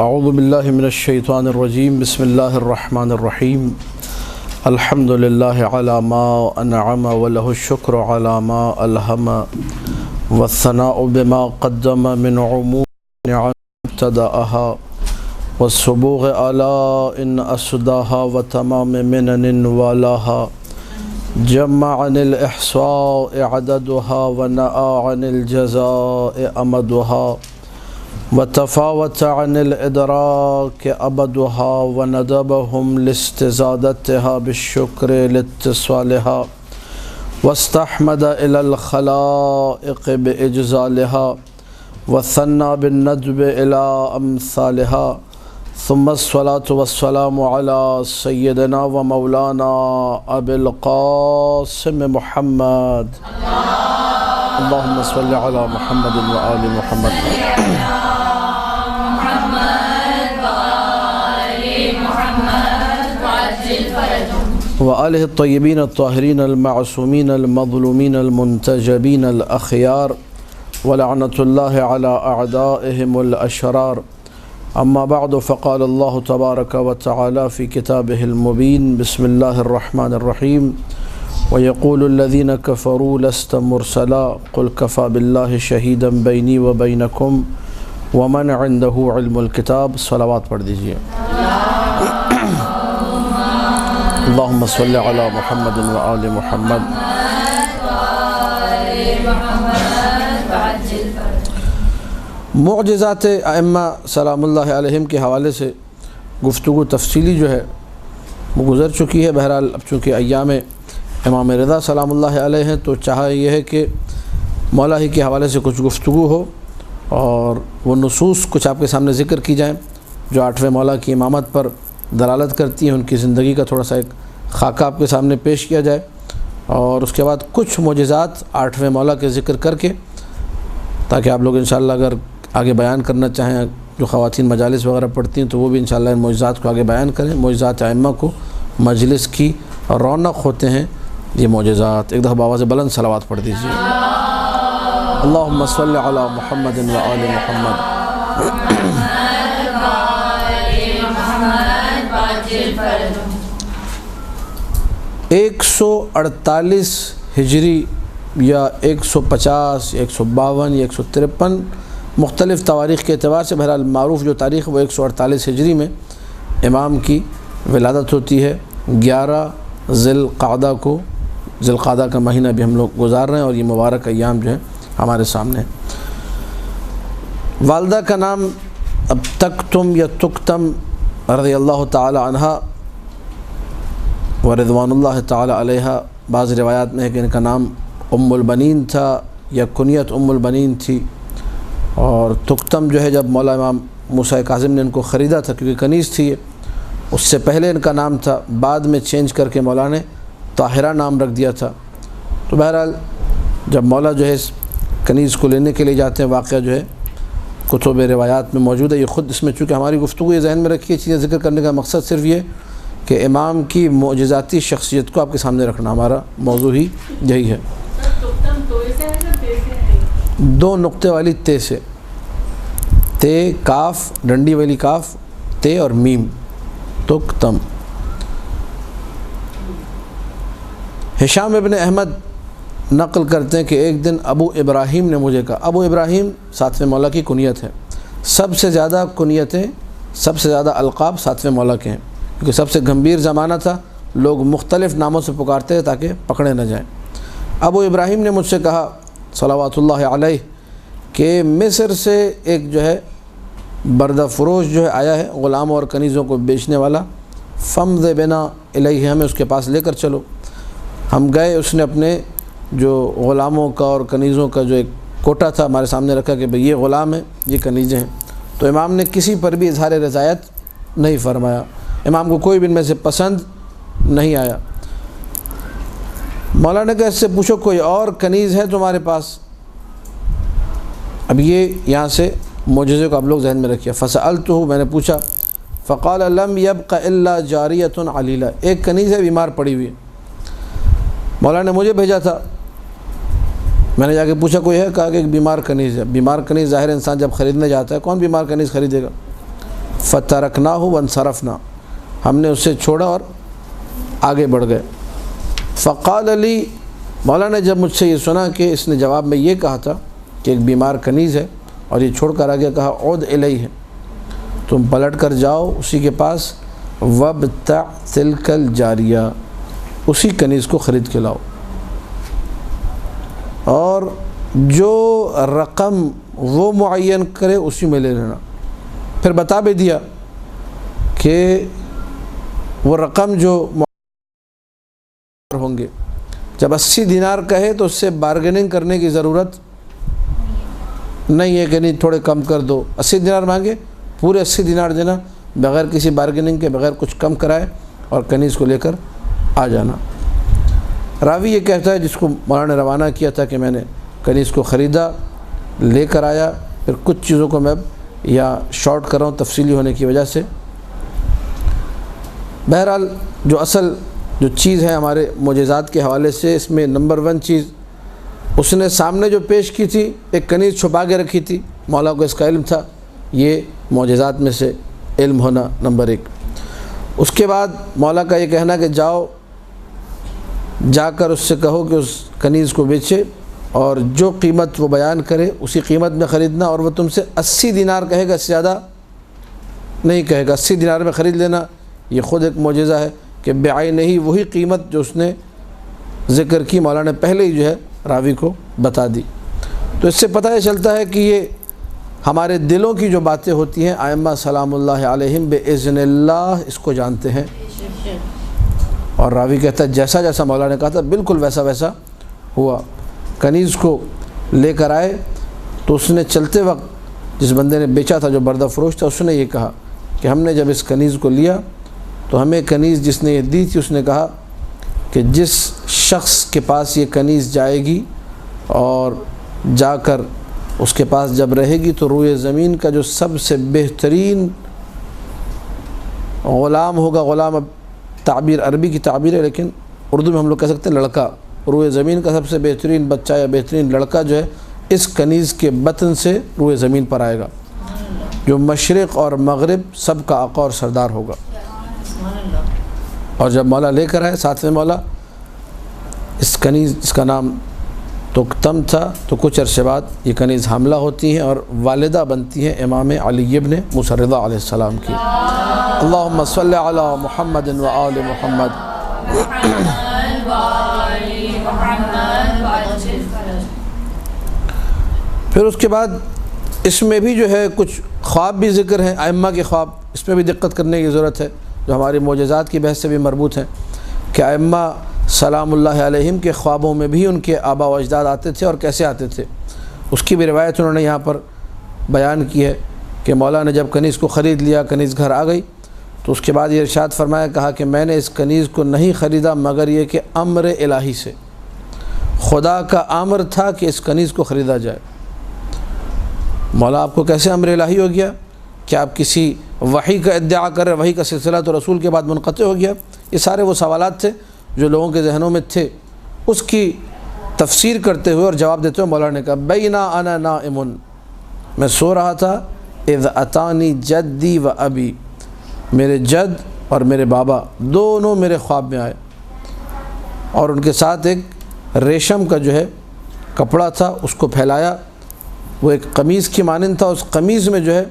اعوذ باللہ من الشیطان الرجیم بسم اللہ الرحمن الرحیم الحمد للہ علی ما انعم ولہ الشکر علی ما الہم والثناء بما قدم من عموم نعم ابتدأها والصبوغ علی ان اسداها وتمام منن والاها جمع عن الاحصاء عددها ونأى عن الجزاء امدها وتفاوت عن الإدراك أبدها وندبهم لاستزادتها بالشكر لاتصالها واستحمد إلى الخلائق بإجزالها وثنى بالندب إلى أمثالها ثم الصلاة والسلام على سيدنا ومولانا أبي القاسم محمد اللهم صل على محمد وآل محمد وآلہ الطیبین الطاہرین المعصومین المظلومین المنتجبین الأخیار ولعنة اللہ علی اعدائهم الاشرار اما بعد فقال اللہ تبارک وتعالی فی کتابہ المبین بسم اللہ الرحمن الرحیم ويقول الذين كفروا لست مرسلا قل كفى بالله شهيدا بيني وبينكم ومن عنده علم الكتاب صلوات پڑھ دیجئے اللهم صل على محمد وآل محمد معجزات ائمہ سلام اللہ علیہم کے حوالے سے گفتگو تفصیلی جو ہے وہ گزر چکی ہے۔ بہرحال اب چونکہ ایام امام رضا سلام اللہ علیہ ہیں تو چاہا یہ ہے کہ مولا ہی کے حوالے سے کچھ گفتگو ہو اور وہ نصوص کچھ آپ کے سامنے ذکر کی جائیں جو آٹھویں مولا کی امامت پر دلالت کرتی ہیں، ان کی زندگی کا تھوڑا سا ایک خاکہ آپ کے سامنے پیش کیا جائے اور اس کے بعد کچھ معجزات آٹھویں مولا کے ذکر کر کے تاکہ آپ لوگ انشاءاللہ اگر آگے بیان کرنا چاہیں، جو خواتین مجالس وغیرہ پڑھتی ہیں تو وہ بھی انشاءاللہ ان معجزات کو آگے بیان کریں۔ معجزات ائمہ کو مجلس کی رونق ہوتے ہیں یہ معجزات۔ ایک دفعہ بآواز بلند صلوات پڑھ دیجیے اللہم صل علی محمد و آل محمد۔ 148 ہجری یا 150 یا 152 یا 153 مختلف تواریخ کے اعتبار سے، بہرحال معروف جو تاریخ وہ 148 ہجری میں امام کی ولادت ہوتی ہے۔ 11 ذی القعدہ کو، ذی القعدہ کا مہینہ بھی ہم لوگ گزار رہے ہیں اور یہ مبارک ایام جو ہیں ہمارے سامنے ہیں۔ والدہ کا نام اب تکتم یا تکتم رضی اللہ تعالی عنہ ورضوان اللہ تعالی علیہ، بعض روایات میں ہے کہ ان کا نام ام البنین تھا یا کنیت ام البنین تھی، اور تکتم جو ہے جب مولا امام موسیٰ کاظم نے ان کو خریدا تھا کیونکہ کنیز تھی یہ، اس سے پہلے ان کا نام تھا، بعد میں چینج کر کے مولا نے طاہرہ نام رکھ دیا تھا۔ تو بہرحال جب مولا جو ہے اس کنیز کو لینے کے لیے جاتے ہیں، واقعہ جو ہے کتب روایات میں موجود ہے۔ یہ خود اس میں چونکہ ہماری گفتگو یہ ذہن میں رکھی ہے، چیزیں ذکر کرنے کا مقصد صرف یہ کہ امام کی معجزاتی شخصیت کو آپ کے سامنے رکھنا، ہمارا موضوع ہی یہی ہے۔ دو نقطے والی تے سے، تے کاف ڈنڈی والی کاف، تے اور میم، تکتم۔ ہشام ابن احمد نقل کرتے ہیں کہ ایک دن ابو ابراہیم نے مجھے کہا، ابو ابراہیم ساتویں مولا کی کنیت ہے، سب سے زیادہ کنیتیں، سب سے زیادہ القاب ساتویں مولا کے ہیں کیونکہ سب سے گمبھیر زمانہ تھا، لوگ مختلف ناموں سے پکارتے ہیں تاکہ پکڑے نہ جائیں۔ ابو ابراہیم نے مجھ سے کہا صلوات اللہ علیہ کہ مصر سے ایک جو ہے بردہ فروش جو ہے آیا ہے، غلاموں اور کنیزوں کو بیچنے والا، فمض بنا الیہ، ہمیں اس کے پاس لے کر چلو۔ ہم گئے، اس نے اپنے جو غلاموں کا اور کنیزوں کا جو ایک کوٹا تھا ہمارے سامنے رکھا کہ بھئی یہ غلام ہیں، یہ کنیزیں ہیں۔ تو امام نے کسی پر بھی اظہار رضایت نہیں فرمایا، امام کو کوئی بھی ان میں سے پسند نہیں آیا۔ مولا نے کہا اس سے پوچھو کوئی اور کنیز ہے تمہارے پاس؟ اب یہ یہاں سے معجزے کو آپ لوگ ذہن میں رکھیے۔ فسألتہ، میں نے پوچھا، فقال لم يبق الا جاریۃ علیلہ، ایک کنیز ہے بیمار پڑی ہوئی ہے۔ مولا نے مجھے بھیجا تھا، میں نے جا کے پوچھا کوئی ہے؟ کہا کہ ایک بیمار کنیز ہے۔ بیمار کنیز ظاہر انسان جب خریدنے جاتا ہے کون بیمار کنیز خریدے گا؟ فترکناہ وانصرفنا، ہم نے اسے چھوڑا اور آگے بڑھ گئے۔ فقال علی، مولا نے جب مجھ سے یہ سنا کہ اس نے جواب میں یہ کہا تھا کہ ایک بیمار کنیز ہے اور یہ چھوڑ کر آگے کہا عود الیہ، تم پلٹ کر جاؤ اسی کے پاس، وابتع تلک الجاریہ، اسی کنیز کو خرید کے لاؤ، اور جو رقم وہ معین کرے اسی میں لے لینا۔ پھر بتا بھی دیا کہ وہ رقم جو ہوں گے، جب 80 دینار کہے تو اس سے بارگیننگ کرنے کی ضرورت نہیں ہے کہ نہیں تھوڑے کم کر دو۔ 80 دینار مانگے، پورے 80 دینار دینا، بغیر کسی بارگیننگ کے، بغیر کچھ کم کرائے، اور کنیز کو لے کر آ جانا۔ راوی یہ کہتا ہے جس کو مولانا نے روانہ کیا تھا کہ میں نے کنیز کو خریدا، لے کر آیا۔ پھر کچھ چیزوں کو میں اب یا شارٹ کر رہا ہوں تفصیلی ہونے کی وجہ سے۔ بہرحال جو اصل جو چیز ہے ہمارے معجزات کے حوالے سے، اس میں نمبر 1 چیز اس نے سامنے جو پیش کی تھی، ایک کنیز چھپا کے رکھی تھی، مولا کو اس کا علم تھا، یہ معجزات میں سے علم ہونا نمبر 1۔ اس کے بعد مولا کا یہ کہنا کہ جا کر اس سے کہو کہ اس کنیز کو بیچے، اور جو قیمت وہ بیان کرے اسی قیمت میں خریدنا، اور وہ تم سے 80 دینار کہے گا، اس سے زیادہ نہیں کہے گا، 80 دینار میں خرید لینا۔ یہ خود ایک معجزہ ہے کہ بعینہ ہی وہی قیمت جو اس نے ذکر کی مولا نے پہلے ہی جو ہے راوی کو بتا دی۔ تو اس سے پتہ یہ چلتا ہے کہ یہ ہمارے دلوں کی جو باتیں ہوتی ہیں، ائمہ سلام اللہ علیہم باذن اللہ اس کو جانتے ہیں۔ اور راوی کہتا ہے جیسا جیسا مولا نے کہا تھا بالکل ویسا ویسا ہوا۔ کنیز کو لے کر آئے تو اس نے چلتے وقت جس بندے نے بیچا تھا، جو بردہ فروش تھا، اس نے یہ کہا کہ ہم نے جب اس کنیز کو لیا تو ہمیں کنیز جس نے یہ دی تھی، اس نے کہا کہ جس شخص کے پاس یہ کنیز جائے گی اور جا کر اس کے پاس جب رہے گی تو روئے زمین کا جو سب سے بہترین غلام ہوگا، غلام اب تعبیر عربی کی تعبیر ہے لیکن اردو میں ہم لوگ کہہ سکتے ہیں لڑکا، روئے زمین کا سب سے بہترین بچہ یا بہترین لڑکا جو ہے اس کنیز کے بطن سے روئے زمین پر آئے گا، جو مشرق اور مغرب سب کا آقا اور سردار ہوگا۔ اور جب مولا لے کر آئے ساتھ میں مولا اس کنیز، اس کا نام تکتم تھا، تو کچھ عرصے بعد یہ کنیز حاملہ ہوتی ہیں اور والدہ بنتی ہیں امام علی ابن موسیٰ رضا علیہ السلام کی۔ اللہم صلی علی محمد و آل محمد۔ پھر اس کے بعد اس میں بھی جو ہے کچھ خواب بھی ذکر ہیں، ائمہ کے خواب، اس میں بھی دقت کرنے کی ضرورت ہے، جو ہماری معجزات کی بحث سے بھی مربوط ہیں، کہ ائمہ سلام اللہ علیہم کے خوابوں میں بھی ان کے آبا و اجداد آتے تھے اور کیسے آتے تھے، اس کی بھی روایت انہوں نے یہاں پر بیان کی ہے کہ مولا نے جب کنیز کو خرید لیا، کنیز گھر آ گئی، تو اس کے بعد یہ ارشاد فرمایا، کہا کہ میں نے اس کنیز کو نہیں خریدا مگر یہ کہ امر الہی سے، خدا کا امر تھا کہ اس کنیز کو خریدا جائے۔ مولا آپ کو کیسے امر الہی ہو گیا؟ کہ آپ کسی وحی کا ادعا کر رہے، وحی کا سلسلہ تو رسول کے بعد منقطع ہو گیا؟ یہ سارے وہ سوالات تھے جو لوگوں کے ذہنوں میں تھے، اس کی تفسیر کرتے ہوئے اور جواب دیتے ہوئے مولا نے کہا بینا انا نائم، میں سو رہا تھا، اذ اتانی جدی و ابی، میرے جد اور میرے بابا دونوں میرے خواب میں آئے، اور ان کے ساتھ ایک ریشم کا جو ہے کپڑا تھا، اس کو پھیلایا، وہ ایک قمیض کی مانند تھا، اس قمیض میں جو ہے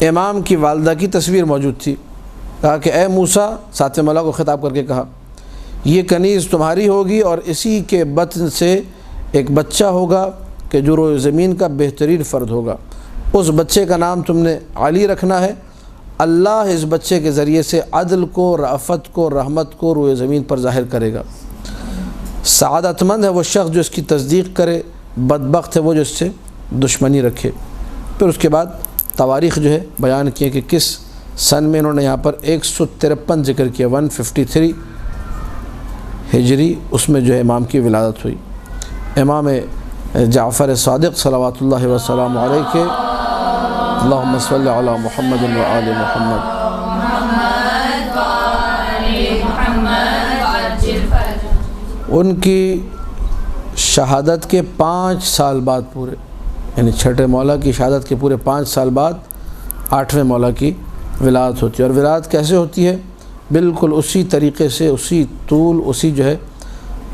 امام کی والدہ کی تصویر موجود تھی۔ کہا کہ اے موسیٰ، ساتھ مولا کو خطاب کر کے کہا، یہ کنیز تمہاری ہوگی اور اسی کے بطن سے ایک بچہ ہوگا کہ جو روئے زمین کا بہترین فرد ہوگا، اس بچے کا نام تم نے علی رکھنا ہے، اللہ اس بچے کے ذریعے سے عدل کو، رأفت کو، رحمت کو روئے زمین پر ظاہر کرے گا۔ سعادت مند ہے وہ شخص جو اس کی تصدیق کرے، بدبخت ہے وہ جو اس سے دشمنی رکھے۔ پھر اس کے بعد تواریخ جو ہے بیان کیے کہ کس سن میں انہوں نے یہاں پر 153 ذکر کیا، 153 ہجری، اس میں جو ہے امام کی ولادت ہوئی۔ امام جعفر صادق صلوات اللہ وسلام علیہ کے اللہم صلی علی محمد و آل محمد۔ ان کی شہادت کے 5 سال بعد پورے، یعنی چھٹے مولا کی شہادت کے پورے 5 سال بعد 8ویں مولا کی ولایت ہوتی ہے۔ اور ولایت کیسے ہوتی ہے؟ بالکل اسی طریقے سے، اسی طول، اسی جو ہے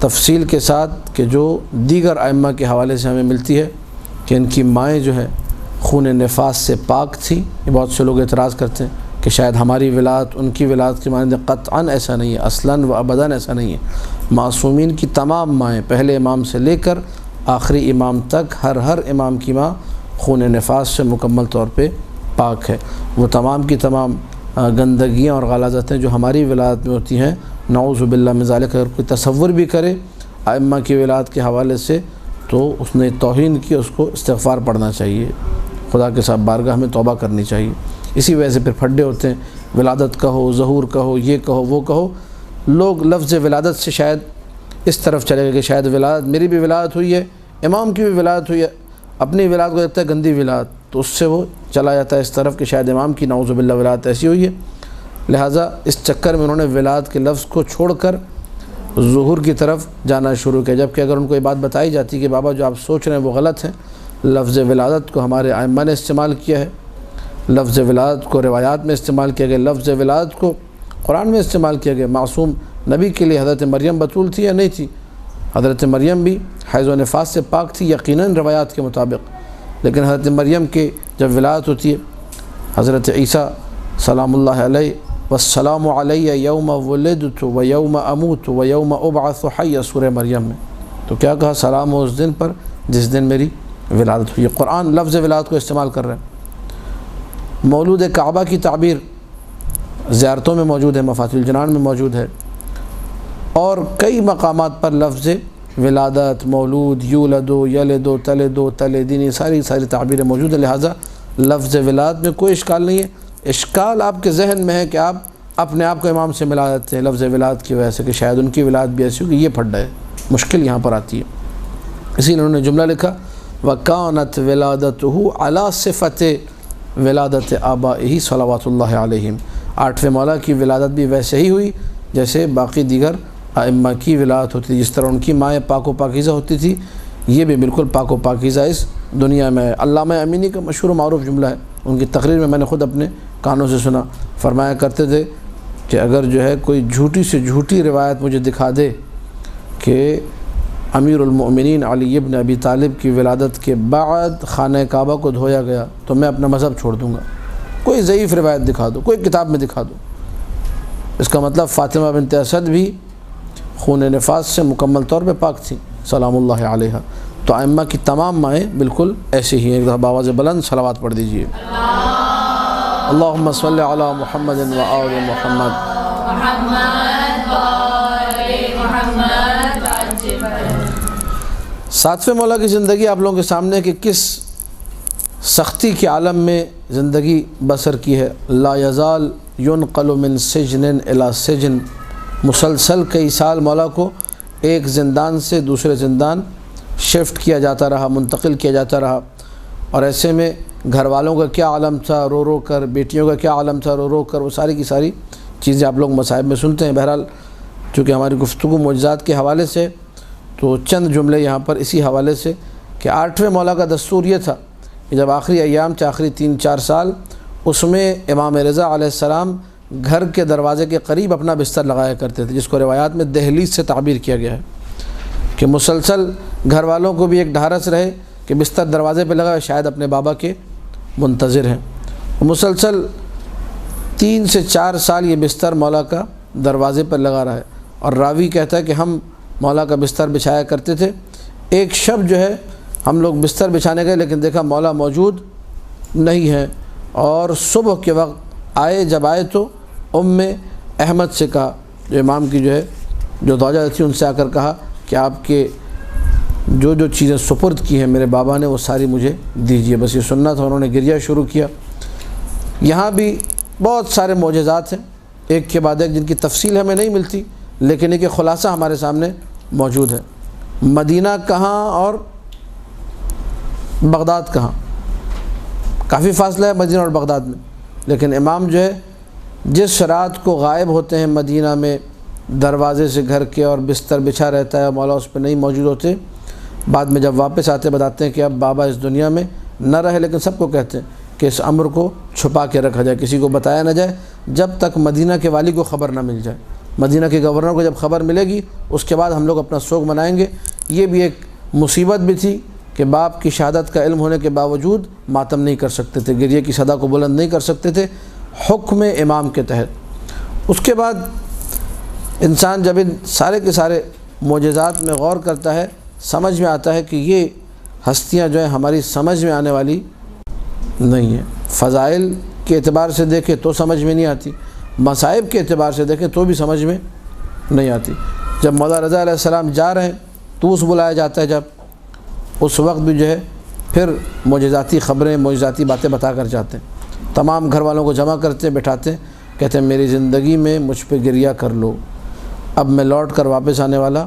تفصیل کے ساتھ کہ جو دیگر ائمہ کے حوالے سے ہمیں ملتی ہے کہ ان کی مائیں جو ہے خون نفاس سے پاک تھی۔ یہ بہت سے لوگ اعتراض کرتے ہیں کہ شاید ہماری ولایت ان کی ولایت کی مانند، قطعاً ایسا نہیں ہے، اصلاً و ابداً ایسا نہیں ہے۔ معصومین کی تمام مائیں پہلے امام سے لے کر آخری امام تک، ہر امام کی ماں خون نفاس سے مکمل طور پہ پاک ہے۔ وہ تمام کی تمام گندگیاں اور غلاظتیں جو ہماری ولایت میں ہوتی ہیں، نعوذ باللہ من ذالک، اگر کوئی تصور بھی کرے ائمہ کی ولایت کے حوالے سے تو اس نے توہین کی، اس کو استغفار پڑھنا چاہیے، خدا کے ساتھ بارگاہ میں توبہ کرنی چاہیے۔ اسی وجہ سے پھر پھڈے ہوتے ہیں، ولادت کہو، ظہور کہو، یہ کہو، وہ کہو۔ لوگ لفظ ولادت سے شاید اس طرف چلے گئے کہ شاید ولادت، میری بھی ولادت ہوئی ہے، امام کی بھی ولادت ہوئی ہے، اپنی ولادت کو دیکھتا ہے گندی ولادت، تو اس سے وہ چلا جاتا ہے اس طرف کہ شاید امام کی نعوذ باللہ ولادت ایسی ہوئی ہے۔ لہٰذا اس چکر میں انہوں نے ولادت کے لفظ کو چھوڑ کر ظہور کی طرف جانا شروع کیا، جبکہ اگر ان کو یہ بات بتائی جاتی کہ بابا جو آپ سوچ رہے ہیں وہ غلط ہے، لفظ ولادت کو ہمارے ائمہ نے استعمال کیا ہے، لفظ ولادت کو روایات میں استعمال کیا گیا، لفظ ولادت کو قرآن میں استعمال کیا گیا۔ معصوم نبی کے لیے حضرت مریم بتول تھی یا نہیں تھی؟ حضرت مریم بھی حیض و نفاس سے پاک تھی یقیناً روایات کے مطابق، لیکن حضرت مریم کے جب ولادت ہوتی ہے، حضرت عیسیٰ سلام اللہ علیہ والسلام علیہ یوم ولدت و یوم اموت و یوم ابعث حی، سورہ مریم میں تو کیا کہا؟ سلام ہو اس دن پر جس دن میری ولادت ہوئی۔ قرآن لفظ ولادت کو استعمال کر رہے ہیں۔ مولود کعبہ کی تعبیر زیارتوں میں موجود ہے، مفاتیح الجنان میں موجود ہے، اور کئی مقامات پر لفظ ولادت، مولود، یولد، یلد، تلد، تلدین، ساری تعبیریں موجود ہیں۔ لہٰذا لفظ ولادت میں کوئی اشکال نہیں ہے۔ اشکال آپ کے ذہن میں ہے کہ آپ اپنے آپ کو امام سے ملا دیتے ہیں لفظ ولادت کی وجہ سے کہ شاید ان کی ولادت بھی ایسی ہوگی، یہ پھڈا ہے، مشکل یہاں پر آتی ہے۔ اسی لیے انہوں نے جملہ لکھا وَكَانَتْ وِلَادَتُهُ عَلَى صِفَةِ وِلَادَتِ آبَائِهِ صلوات اللہ علیہم۔ 8ویں مولا کی ولادت بھی ویسے ہی ہوئی جیسے باقی دیگر ائمہ کی ولادت ہوتی تھی، جس طرح ان کی مائیں پاک و پاکیزہ ہوتی تھی، یہ بھی بالکل پاک و پاکیزہ اس دنیا میں ہے۔ علامہ امینی کا مشہور و معروف جملہ ہے، ان کی تقریر میں نے خود اپنے کانوں سے سنا، فرمایا کرتے تھے کہ اگر جو ہے کوئی جھوٹی سے جھوٹی روایت مجھے دکھا دے کہ امیر المؤمنین علی ابن ابی طالب کی ولادت کے بعد خانہ کعبہ کو دھویا گیا تو میں اپنا مذہب چھوڑ دوں گا، کوئی ضعیف روایت دکھا دو، کوئی کتاب میں دکھا دو۔ اس کا مطلب فاطمہ بنت اسد بھی خون نفاس سے مکمل طور پہ پاک تھی سلام اللہ علیہا۔ تو ائمہ کی تمام مائیں بالکل ایسی ہی ہیں۔ ایک دفعہ بآواز بلند صلوات پڑھ دیجئے، اللہم صلی علی محمد و آل محمد۔ 7ویں مولا کی زندگی آپ لوگوں کے سامنے کہ کس سختی کے عالم میں زندگی بسر کی ہے۔ لا یزال ینقل من سجن الی سجن، مسلسل کئی سال مولا کو ایک زندان سے دوسرے زندان شفٹ کیا جاتا رہا، منتقل کیا جاتا رہا، اور ایسے میں گھر والوں کا کیا عالم تھا رو رو کر، بیٹیوں کا کیا عالم تھا رو رو کر، وہ ساری کی ساری چیزیں آپ لوگ مصائب میں سنتے ہیں۔ بہرحال چونکہ ہماری گفتگو معجزات کے حوالے سے، تو چند جملے یہاں پر اسی حوالے سے کہ 8ویں مولا کا دستور یہ تھا کہ جب آخری ایام تھے، آخری 3-4 سال، اس میں امام رضا علیہ السلام گھر کے دروازے کے قریب اپنا بستر لگایا کرتے تھے، جس کو روایات میں دہلیز سے تعبیر کیا گیا ہے کہ مسلسل گھر والوں کو بھی ایک ڈھارس رہے کہ بستر دروازے پہ لگا، شاید اپنے بابا کے منتظر ہیں۔ مسلسل 3 سے 4 سال یہ بستر مولا کا دروازے پر لگا رہا ہے، اور راوی کہتا ہے کہ ہم مولا کا بستر بچھایا کرتے تھے۔ ایک شب جو ہے ہم لوگ بستر بچھانے گئے لیکن دیکھا مولا موجود نہیں ہے، اور صبح کے وقت آئے، جب آئے تو احمد سے کہا، جو امام کی جو ہے جو زوجہ تھی، ان سے آ کر کہا کہ آپ کے جو چیزیں سپرد کی ہیں میرے بابا نے وہ ساری مجھے دیجیے، بس یہ سننا تھا۔ انہوں نے گریہ شروع کیا۔ یہاں بھی بہت سارے معجزات ہیں ایک کے بعد ایک، جن کی تفصیل ہمیں نہیں ملتی، لیکن ایک خلاصہ ہمارے سامنے موجود ہے۔ مدینہ کہاں اور بغداد کہاں، کافی فاصلہ ہے مدینہ اور بغداد میں، لیکن امام جو ہے جس رات کو غائب ہوتے ہیں مدینہ میں دروازے سے گھر کے، اور بستر بچھا رہتا ہے، مولا اس پہ نہیں موجود ہوتے، بعد میں جب واپس آتے بتاتے ہیں کہ اب بابا اس دنیا میں نہ رہے، لیکن سب کو کہتے ہیں کہ اس امر کو چھپا کے رکھا جائے، کسی کو بتایا نہ جائے جب تک مدینہ کے والی کو خبر نہ مل جائے۔ مدینہ کے گورنر کو جب خبر ملے گی اس کے بعد ہم لوگ اپنا سوگ منائیں گے۔ یہ بھی ایک مصیبت بھی تھی کہ باپ کی شہادت کا علم ہونے کے باوجود ماتم نہیں کر سکتے تھے، گریے کی صدا کو بلند نہیں کر سکتے تھے حکم امام کے تحت۔ اس کے بعد انسان جب ان سارے کے سارے معجزات میں غور کرتا ہے، سمجھ میں آتا ہے کہ یہ ہستیاں جو ہیں ہماری سمجھ میں آنے والی نہیں ہیں۔ فضائل کے اعتبار سے دیکھیں تو سمجھ میں نہیں آتی، مصائب کے اعتبار سے دیکھیں تو بھی سمجھ میں نہیں آتی۔ جب مولا رضا علیہ السلام جا رہے ہیں توس بلایا جاتا ہے، جب اس وقت بھی جو ہے پھر معجزاتی خبریں، معجزاتی باتیں بتا کر جاتے ہیں، تمام گھر والوں کو جمع کرتے ہیں، بٹھاتے ہیں، کہتے ہیں میری زندگی میں مجھ پہ گریہ کر لو، اب میں لوٹ کر واپس آنے والا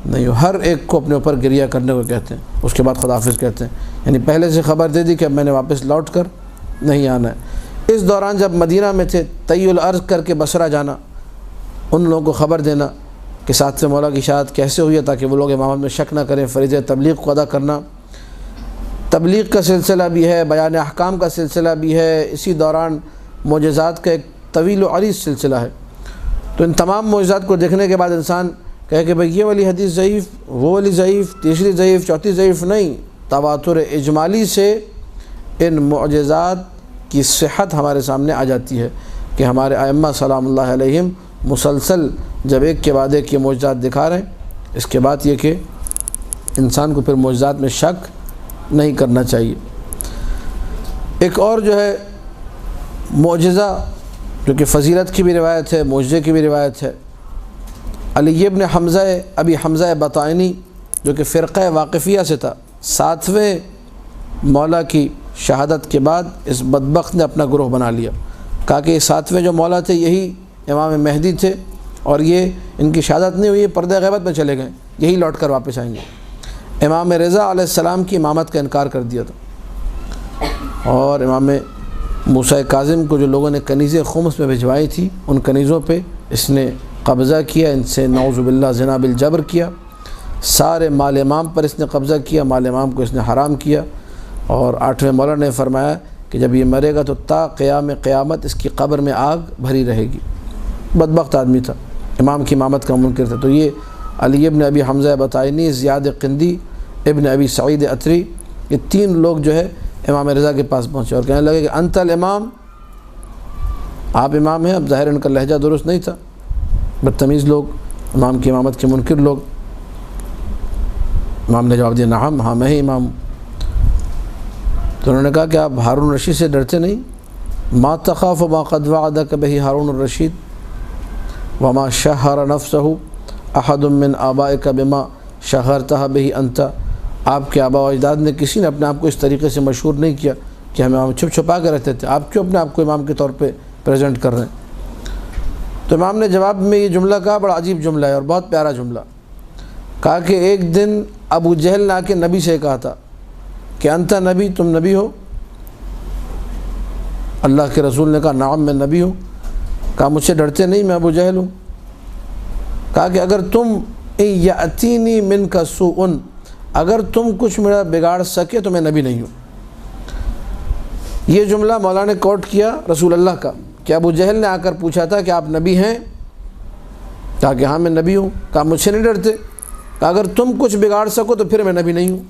نہیں ہوں۔ ہر ایک کو اپنے اوپر گریہ کرنے کو کہتے ہیں، اس کے بعد خداحافظ کہتے ہیں، یعنی پہلے سے خبر دے دی کہ اب میں نے واپس لوٹ کر نہیں آنا ہے۔ اس دوران جب مدینہ میں تھے، طی الارض کر کے بصرہ جانا، ان لوگوں کو خبر دینا کہ ساتھ سے مولا کی شہادت کیسے ہوئی ہے تاکہ وہ لوگ امامت میں شک نہ کریں، فریضہ تبلیغ کو ادا کرنا، تبلیغ کا سلسلہ بھی ہے، بیان احکام کا سلسلہ بھی ہے، اسی دوران معجزات کا ایک طویل و عریض سلسلہ ہے۔ تو ان تمام معجزات کو دیکھنے کے بعد انسان کہے کہ بھئی یہ والی حدیث ضعیف، وہ والی ضعیف، تیسری ضعیف، چوتھی ضعیف، نہیں، تواتر اجمالی سے ان معجزات کی صحت ہمارے سامنے آ جاتی ہے کہ ہمارے ائمہ سلام اللہ علیہم مسلسل جب ایک کے بعد ایک یہ معجزات دکھا رہے ہیں، اس کے بعد یہ کہ انسان کو پھر معجزات میں شک نہیں کرنا چاہیے۔ ایک اور جو ہے معجزہ جو کہ فضیلت کی بھی روایت ہے، معجزے کی بھی روایت ہے، علی ابن حمزہ ابی حمزہ بطائنی جو کہ فرقہ واقفیہ سے تھا، 7ویں مولا کی شہادت کے بعد اس بدبخت نے اپنا گروہ بنا لیا، کہا کہ یہ 7ویں جو مولا تھے یہی امام مہدی تھے، اور یہ ان کی شہادت نہیں ہوئی، پردہ غیبت میں چلے گئے، یہی لوٹ کر واپس آئیں گے۔ امام رضا علیہ السلام کی امامت کا انکار کر دیا تھا، اور امام موسیٰ کاظم کو جو لوگوں نے کنیزیں خمس میں بھجوائی تھی، ان کنیزوں پہ اس نے قبضہ کیا، ان سے نعوذ باللہ زنا بالجبر کیا، سارے مال امام پر اس نے قبضہ کیا، مال امام کو اس نے حرام کیا، اور 8ویں مولا نے فرمایا کہ جب یہ مرے گا تو تا قیام قیامت اس کی قبر میں آگ بھری رہے گی۔ بدبخت آدمی تھا، امام کی امامت کا منکر تھا۔ تو یہ علی ابن ابی حمزہ بطائنی، زیاد قندی، ابن ابی سعید عطری، یہ 3 لوگ جو ہے امام رضا کے پاس پہنچے اور کہنے لگے کہ انت الامام، آپ امام ہیں۔ اب ظاہر ان کا لہجہ درست نہیں تھا، بدتمیز لوگ، امام کی امامت کے منکر لوگ۔ امام نے جواب دیا نعم، ہاں میں ہی امام ہوں۔ تو انہوں نے کہا کہ آپ ہارون الرشید سے ڈرتے نہیں؟ ما تخاف ما قد وعدک بہ ہارون الرشید وما شہر نفسہ احد من آبائک بما شہرتہ بہ انت۔ آپ کے آبا و اجداد نے کسی نے اپنے آپ کو اس طریقے سے مشہور نہیں کیا کہ ہمیں امام چھپ چھپا کے رہتے تھے، آپ کیوں اپنے آپ کو امام کے طور پہ پریزنٹ کر رہے ہیں؟ تو امام نے جواب میں یہ جملہ کہا، بڑا عجیب جملہ ہے اور بہت پیارا جملہ، کہا کہ ایک دن ابو جہل نے آ کے نبی سے کہا تھا کہ انت نبی، تم نبی ہو؟ اللہ کے رسول نے کہا نعم میں نبی ہوں۔ کہا مجھ سے ڈرتے نہیں، میں ابو جہل ہوں۔ کہا کہ اگر تم یأتینی منک سوء، اگر تم کچھ میرا بگاڑ سکے تو میں نبی نہیں ہوں۔ یہ جملہ مولانا نے کوٹ کیا رسول اللہ کا کہ ابو جہل نے آ کر پوچھا تھا کہ آپ نبی ہیں؟ کہا کہ ہاں میں نبی ہوں۔ کہا مجھ سے نہیں ڈرتے؟ کہا اگر تم کچھ بگاڑ سکو تو پھر میں نبی نہیں ہوں۔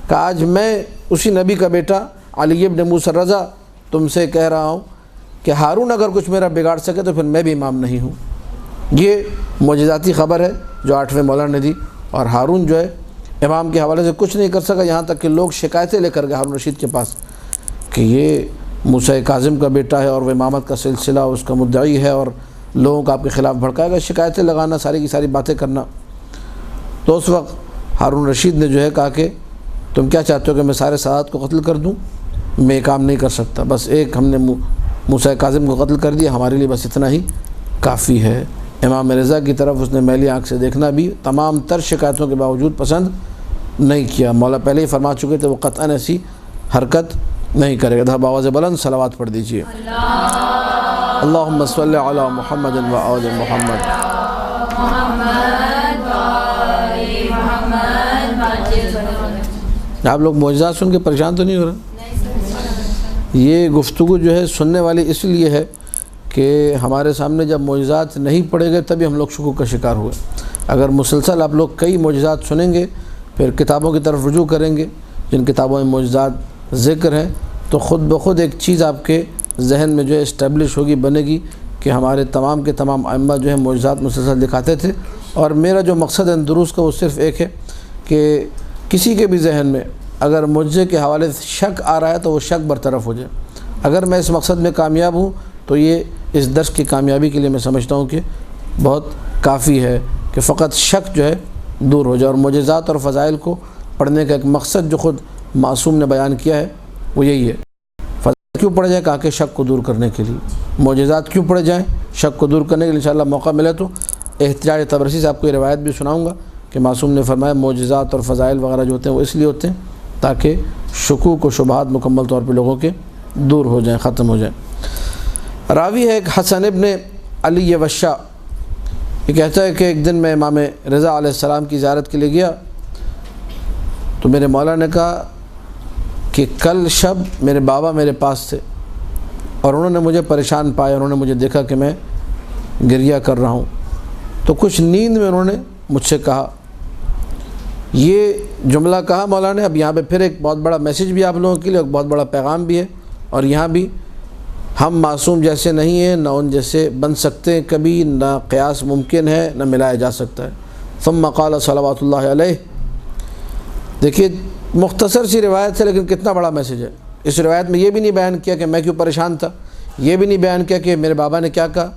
کہا آج میں اسی نبی کا بیٹا علی ابن موسیٰ رضا تم سے کہہ رہا ہوں کہ ہارون اگر کچھ میرا بگاڑ سکے تو پھر میں بھی امام نہیں ہوں۔ یہ معجزاتی خبر ہے جو 8ویں مولا نے دی، اور ہارون جو ہے امام کے حوالے سے کچھ نہیں کر سکا، یہاں تک کہ لوگ شکایتیں لے کر گئے ہارون رشید کے پاس کہ یہ موسیٰ کاظم کا بیٹا ہے اور وہ امامت کا سلسلہ اس کا مدعی ہے اور لوگوں کو آپ کے خلاف بھڑکائے گا، شکایتیں لگانا، ساری کی ساری باتیں کرنا۔ تو اس وقت ہارون رشید نے جو ہے کہا کہ تم کیا چاہتے ہو کہ میں سارے سادات کو قتل کر دوں؟ میں یہ کام نہیں کر سکتا، بس ایک ہم نے موسیٰ کاظم کو قتل کر دیا، ہمارے لیے بس اتنا ہی کافی ہے۔ امام رضا کی طرف اس نے میلی آنکھ سے دیکھنا بھی تمام تر شکایتوں کے باوجود پسند نہیں کیا۔ مولا پہلے ہی فرما چکے تھے وہ قطعاً ایسی حرکت نہیں کرے گا۔ بآواز بلند صلوات پڑھ دیجئے۔ اللہم صلی علی محمد و آل محمد۔ آپ لوگ معجزات سن کے پریشان تو نہیں ہو رہے؟ یہ گفتگو جو ہے سننے والی اس لیے ہے کہ ہمارے سامنے جب معجزات نہیں پڑے گئے تبھی ہم لوگ شکوک کا شکار ہوئے۔ اگر مسلسل آپ لوگ کئی معجزات سنیں گے، پھر کتابوں کی طرف رجوع کریں گے جن کتابوں میں معجزات ذکر ہیں، تو خود بخود ایک چیز آپ کے ذہن میں جو ہے اسٹیبلش ہوگی، بنے گی کہ ہمارے تمام کے تمام ائمہ جو ہے معجزات مسلسل دکھاتے تھے۔ اور میرا جو مقصد ہے دروس کا وہ صرف ایک ہے کہ کسی کے بھی ذہن میں اگر معجزے کے حوالے سے شک آ رہا ہے تو وہ شک برطرف ہو جائے۔ اگر میں اس مقصد میں کامیاب ہوں تو یہ اس درس کی کامیابی کے لیے میں سمجھتا ہوں کہ بہت کافی ہے کہ فقط شک جو ہے دور ہو جائے۔ اور معجزات اور فضائل کو پڑھنے کا ایک مقصد جو خود معصوم نے بیان کیا ہے وہ یہی ہے۔ فضائل کیوں پڑھے جائے؟ کہا کہ شک کو دور کرنے کے لیے۔ معجزات کیوں پڑھے جائیں؟ شک کو دور کرنے کے لیے۔ انشاءاللہ موقع ملے تو احتجاج طبرسی سے آپ کو یہ روایت بھی سناؤں گا کہ معصوم نے فرمایا معجزات اور فضائل وغیرہ جو ہوتے ہیں وہ اس لیے ہوتے ہیں تاکہ شکوک و شبہات مکمل طور پہ لوگوں کے دور ہو جائیں، ختم ہو جائیں۔ راوی ہے ایک حسن ابن علی وشا، یہ کہتا ہے کہ ایک دن میں امام رضا علیہ السلام کی زیارت کے لیے گیا تو میرے مولا نے کہا کہ کل شب میرے بابا میرے پاس تھے اور انہوں نے مجھے پریشان پایا، انہوں نے مجھے دیکھا کہ میں گریہ کر رہا ہوں، تو کچھ نیند میں انہوں نے مجھ سے کہا، یہ جملہ کہا مولا نے۔ اب یہاں پہ پھر ایک بہت بڑا میسیج بھی آپ لوگوں کے لیے، ایک بہت بڑا پیغام بھی ہے، اور یہاں بھی ہم معصوم جیسے نہیں ہیں، نہ ان جیسے بن سکتے ہیں کبھی، نہ قیاس ممکن ہے، نہ ملایا جا سکتا ہے۔ ثم قال صلوات اللہ علیہ۔ دیکھیے مختصر سی روایت ہے لیکن کتنا بڑا میسیج ہے۔ اس روایت میں یہ بھی نہیں بیان کیا کہ میں کیوں پریشان تھا، یہ بھی نہیں بیان کیا کہ میرے بابا نے کیا کہا،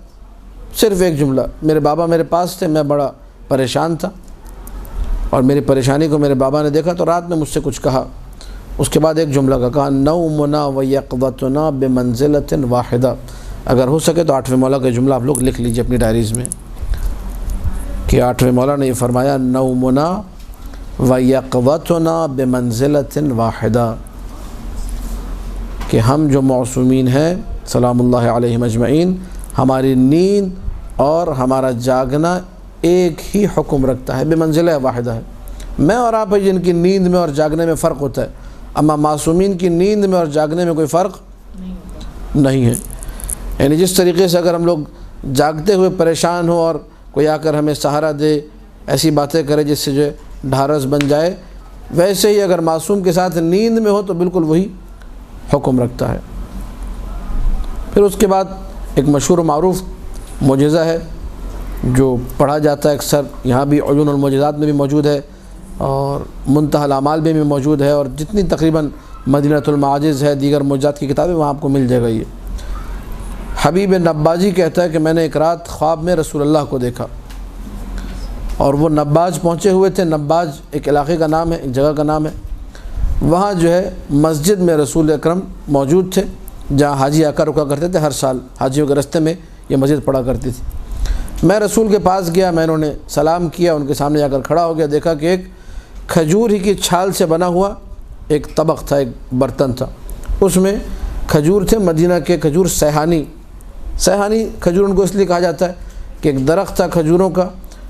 صرف ایک جملہ، میرے بابا میرے پاس تھے، میں بڑا پریشان تھا اور میری پریشانی کو میرے بابا نے دیکھا تو رات میں مجھ سے کچھ کہا۔ اس کے بعد ایک جملہ کا کہا، نومنا و یقظتنا بمنزلۃ واحدہ۔ اگر ہو سکے تو 8ویں مولا کا جملہ آپ لوگ لکھ لیجئے اپنی ڈائریز میں کہ 8ویں مولا نے یہ فرمایا، نومنا و یقظتنا بمنزلۃ واحدہ، کہ ہم جو معصومین ہیں سلام اللہ علیہم اجمعین، ہماری نیند اور ہمارا جاگنا ایک ہی حکم رکھتا ہے، بمنزلہ واحدہ ہے۔ میں اور آپ جن کی نیند میں اور جاگنے میں فرق ہوتا ہے، اما معصومین کی نیند میں اور جاگنے میں کوئی فرق نہیں ہے۔ یعنی جس طریقے سے اگر ہم لوگ جاگتے ہوئے پریشان ہو اور کوئی آ کر ہمیں سہارا دے، ایسی باتیں کرے جس سے جو ڈھارس بن جائے، ویسے ہی اگر معصوم کے ساتھ نیند میں ہو تو بالکل وہی حکم رکھتا ہے۔ پھر اس کے بعد ایک مشہور و معروف معجزہ ہے جو پڑھا جاتا ہے اکثر، یہاں بھی عیون المعجزات میں بھی موجود ہے اور منتہی الاعمال میں بھی موجود ہے، اور جتنی تقریباً مدینۃ المعاجز ہے، دیگر معجزات کی کتابیں، وہاں آپ کو مل جائے گا۔ یہ حبیب نباجی کہتا ہے کہ میں نے ایک رات خواب میں رسول اللہ کو دیکھا اور وہ نباج پہنچے ہوئے تھے۔ نباج ایک علاقے کا نام ہے، ایک جگہ کا نام ہے۔ وہاں جو ہے مسجد میں رسول اکرم موجود تھے جہاں حاجی آ کر رکا کرتے تھے، ہر سال حاجیوں کے راستے میں یہ مسجد پڑا کرتی تھی۔ میں رسول کے پاس گیا، میں انہوں نے سلام کیا، ان کے سامنے جا کر کھڑا ہو گیا، دیکھا کہ ایک کھجور ہی کی چھال سے بنا ہوا ایک طبق تھا، ایک برتن تھا، اس میں کھجور تھے، مدینہ کے کھجور، سیحانی کھجور ان کو اس لیے کہا جاتا ہے کہ ایک درخت تھا کھجوروں کا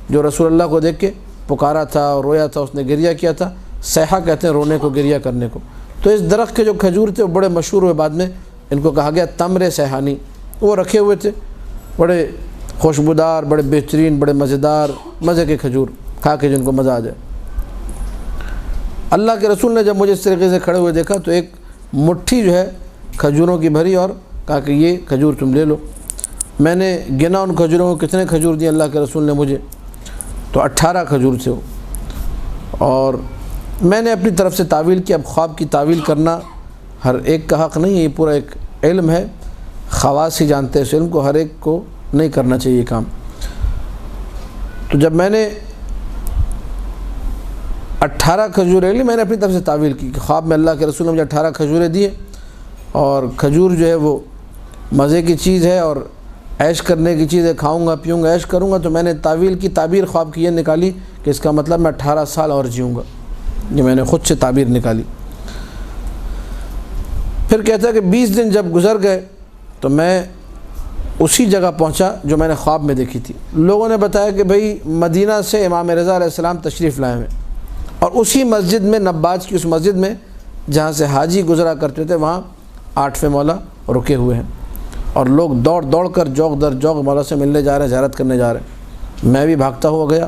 جو رسول اللہ کو دیکھ کے پکارا تھا اور رویا تھا، اس نے گریہ کیا تھا۔ سیحا کہتے ہیں رونے کو، گریہ کرنے کو۔ تو اس درخت کے جو کھجور تھے وہ بڑے مشہور ہوئے، بعد میں ان کو کہا گیا تمر سیحانی۔ وہ رکھے ہوئے تھے، بڑے خوشبودار، بڑے بہترین، بڑے مزیدار، مزے کے کھجور، کھا کے جن کو مزہ آ جائے۔ اللہ کے رسول نے جب مجھے اس طریقے سے کھڑے ہوئے دیکھا تو ایک مٹھی جو ہے کھجوروں کی بھری اور کہا کہ یہ کھجور تم لے لو۔ میں نے گنا ان کھجوروں کو، کتنے کھجور دیے اللہ کے رسول نے مجھے، تو 18 کھجور تھے وہ۔ اور میں نے اپنی طرف سے تعویل کی۔ اب خواب کی تعویل کرنا ہر ایک کا حق نہیں ہے، یہ پورا ایک علم ہے، خواص ہی جانتے ہیں اس علم کو، ہر ایک کو نہیں کرنا چاہیے یہ کام۔ تو جب میں نے 18 کھجوریں لی، میں نے اپنی طرف سے تعویل کی کہ خواب میں اللہ کے رسول نے مجھے 18 کھجوریں دیے، اور کھجور جو ہے وہ مزے کی چیز ہے اور عیش کرنے کی چیز ہے، کھاؤں گا پیوں گا عیش کروں گا۔ تو میں نے تعویل کی، تعبیر خواب کی یہ نکالی کہ اس کا مطلب میں 18 سال اور جیوں گا، یہ میں نے خود سے تعبیر نکالی۔ پھر کہتا ہے کہ 20 دن جب گزر گئے تو میں اسی جگہ پہنچا جو میں نے خواب میں دیکھی تھی۔ لوگوں نے بتایا کہ بھئی مدینہ سے امام رضا علیہ السلام تشریف لائے ہوئے، اور اسی مسجد میں، نباج کی اس مسجد میں جہاں سے حاجی گزرا کرتے تھے، وہاں 8ویں مولا رکے ہوئے ہیں، اور لوگ دوڑ دوڑ کر جوق در جوق مولا سے ملنے جا رہے ہیں، زیارت کرنے جا رہے ہیں۔ میں بھی بھاگتا ہوا گیا۔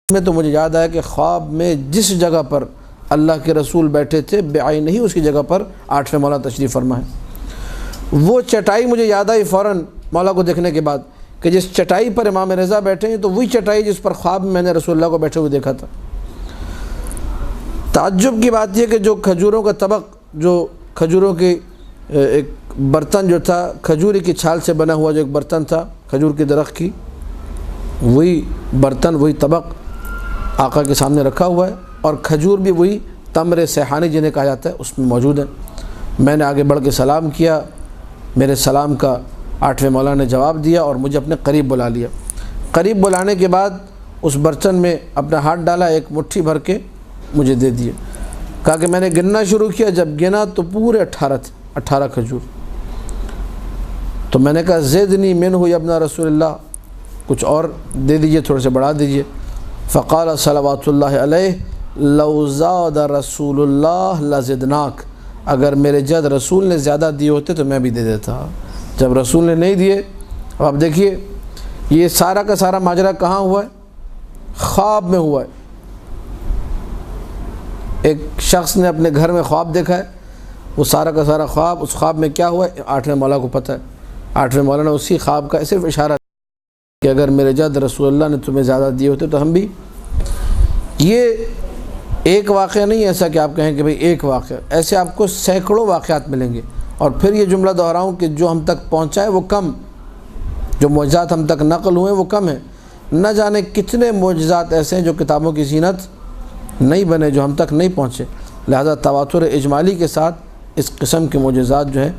میں تو مجھے یاد آیا کہ خواب میں جس جگہ پر اللہ کے رسول بیٹھے تھے بعین ہی اسی جگہ پر 8ویں مولا تشریف فرما ہے۔ وہ چٹائی مجھے یاد آئی فوراً مولا کو دیکھنے کے بعد کہ جس چٹائی پر امام رضا بیٹھے ہیں تو وہی چٹائی جس پر خواب میں نے رسول اللہ کو بیٹھے ہوئے دیکھا تھا۔ تعجب کی بات یہ کہ جو کھجوروں کا طبق، جو کھجوروں کی ایک برتن جو تھا، کھجوری کی چھال سے بنا ہوا جو ایک برتن تھا کھجور کے درخت کی، وہی برتن وہی طبق آقا کے سامنے رکھا ہوا ہے، اور کھجور بھی وہی تمر سیحانی جنہیں کہا جاتا ہے اس میں موجود ہے۔ میں نے آگے بڑھ کے سلام کیا، میرے سلام کا 8ویں مولا نے جواب دیا اور مجھے اپنے قریب بلا لیا۔ قریب بلانے کے بعد اس برتن میں اپنا ہاتھ ڈالا، ایک مٹھی بھر کے مجھے دے دیے، کہا کہ میں نے گننا شروع کیا، جب گنا تو پورے 18 تھے، 18 کھجور۔ تو میں نے کہا زدنی منہ یا ابن رسول اللہ، کچھ اور دے دیجئے، تھوڑے سے بڑھا دیجئے۔ فقال صلوات اللہ علیہ لو زاد رسول اللہ لزدناک، اگر میرے جد رسول نے زیادہ دیے ہوتے تو میں بھی دے دیتا، جب رسول نے نہیں دیے۔ اب دیکھیے یہ سارا کا سارا ماجرا کہاں ہوا ہے؟ خواب میں ہوا ہے۔ ایک شخص نے اپنے گھر میں خواب دیکھا ہے، وہ سارا کا سارا خواب، اس خواب میں کیا ہوا ہے 8ویں مولا کو پتہ ہے۔ 8ویں مولا نے اسی خواب کا صرف اشارہ کہ اگر میرے جد رسول اللہ نے تمہیں زیادہ دیے ہوتے تو ہم بھی۔ یہ ایک واقعہ نہیں ایسا کہ آپ کہیں کہ بھئی ایک واقعہ، ایسے آپ کو سینکڑوں واقعات ملیں گے۔ اور پھر یہ جملہ دہراؤں کہ جو ہم تک پہنچا ہے وہ کم، جو معجزات ہم تک نقل ہوئے وہ کم ہیں۔ نہ جانے کتنے معجزات ایسے ہیں جو کتابوں کی زینت نہیں بنے، جو ہم تک نہیں پہنچے۔ لہذا تواتر اجمالی کے ساتھ اس قسم کے معجزات جو ہے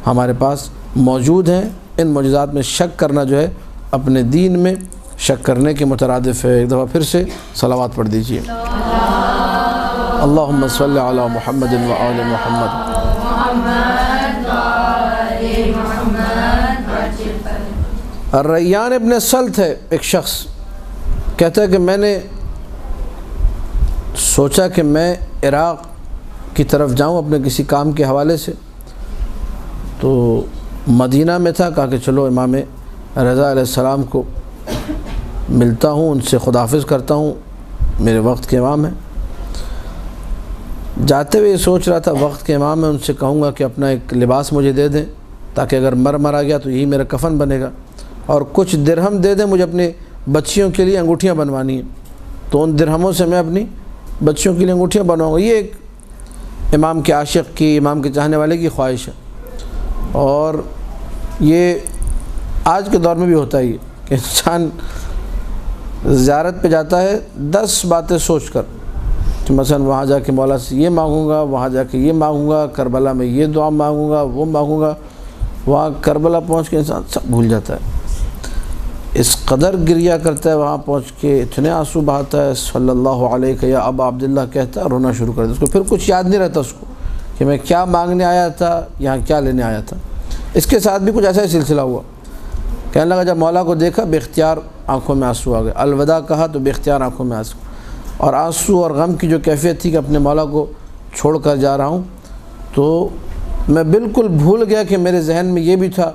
ہمارے پاس موجود ہیں۔ ان معجزات میں شک کرنا جو ہے اپنے دین میں شک کرنے کے مترادف ہے۔ ایک دفعہ پھر سے صلوات پڑھ دیجیے۔ اللہم صلی علی محمد و آل محمد۔ ریان ابن سلت ہے ایک شخص، کہتا ہے کہ میں نے سوچا کہ میں عراق کی طرف جاؤں اپنے کسی کام کے حوالے سے، تو مدینہ میں تھا، کہا کہ چلو امام رضا علیہ السلام کو ملتا ہوں، ان سے خداحافظ کرتا ہوں، میرے وقت کے امام ہیں۔ جاتے ہوئے یہ سوچ رہا تھا وقت کے امام ہیں، ان سے کہوں گا کہ اپنا ایک لباس مجھے دے دیں تاکہ اگر مرا گیا تو یہی میرا کفن بنے گا، اور کچھ درہم دے دیں، مجھے اپنی بچیوں کے لیے انگوٹھیاں بنوانی ہیں، تو ان درہموں سے میں اپنی بچیوں کے لیے انگوٹھیاں بنواؤں گا۔ یہ ایک امام کے عاشق کی، امام کے چاہنے والے کی خواہش ہے، اور یہ آج کے دور میں بھی ہوتا ہے کہ انسان زیارت پہ جاتا ہے 10 باتیں سوچ کر، کہ مثلا وہاں جا کے مولا سے یہ مانگوں گا، وہاں جا کے یہ مانگوں گا، کربلا میں یہ دعا مانگوں گا، وہ مانگوں گا۔ وہاں کربلا پہنچ کے انسان سب بھول جاتا ہے، اس قدر گریا کرتا ہے، وہاں پہنچ کے اتنے آنسو بہاتا ہے، صلی اللہ علیہ یا ابا عبداللہ کہتا ہے، رونا شروع کر دیتا، اس کو پھر کچھ یاد نہیں رہتا اس کو کہ میں کیا مانگنے آیا تھا، یہاں کیا لینے آیا تھا۔ اس کے ساتھ بھی کچھ ایسا ہی سلسلہ ہوا، کہنے لگا جب مولا کو دیکھا بے اختیار آنکھوں میں آنسو آ گئے، الوداع کہا تو بے اختیار آنکھوں میں آنسو، اور آنسو اور غم کی جو کیفیت تھی کہ اپنے مولا کو چھوڑ کر جا رہا ہوں، تو میں بالکل بھول گیا کہ میرے ذہن میں یہ بھی تھا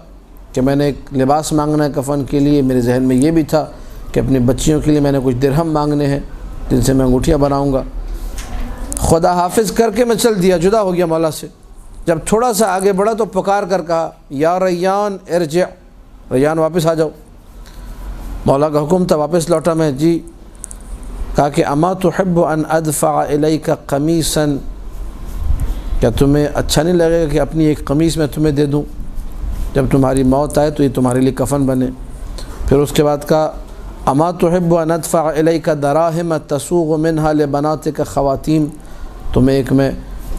کہ میں نے ایک لباس مانگنا ہے کفن کے لیے، میرے ذہن میں یہ بھی تھا کہ اپنی بچیوں کے لیے میں نے کچھ درہم مانگنے ہیں جن سے میں انگوٹھیاں بناؤں گا۔ خدا حافظ کر کے میں چل دیا، جدا ہو گیا مولا سے۔ جب تھوڑا سا آگے بڑھا تو پکار کر کہا یا ریان ارجع، ریان واپس آ جاؤ۔ مولا کا حکم تھا، واپس لوٹا میں، جی۔ کہا کہ اما تحب ان ادفع الیک قمیصا، کیا تمہیں اچھا نہیں لگے گا کہ اپنی ایک قمیص میں تمہیں دے دوں، جب تمہاری موت آئے تو یہ تمہارے لیے کفن بنے۔ پھر اس کے بعد کہا اما تحب ان ادفع الیک دراہم تسوغ منها لبناتک خواتیم، تمہیں ایک میں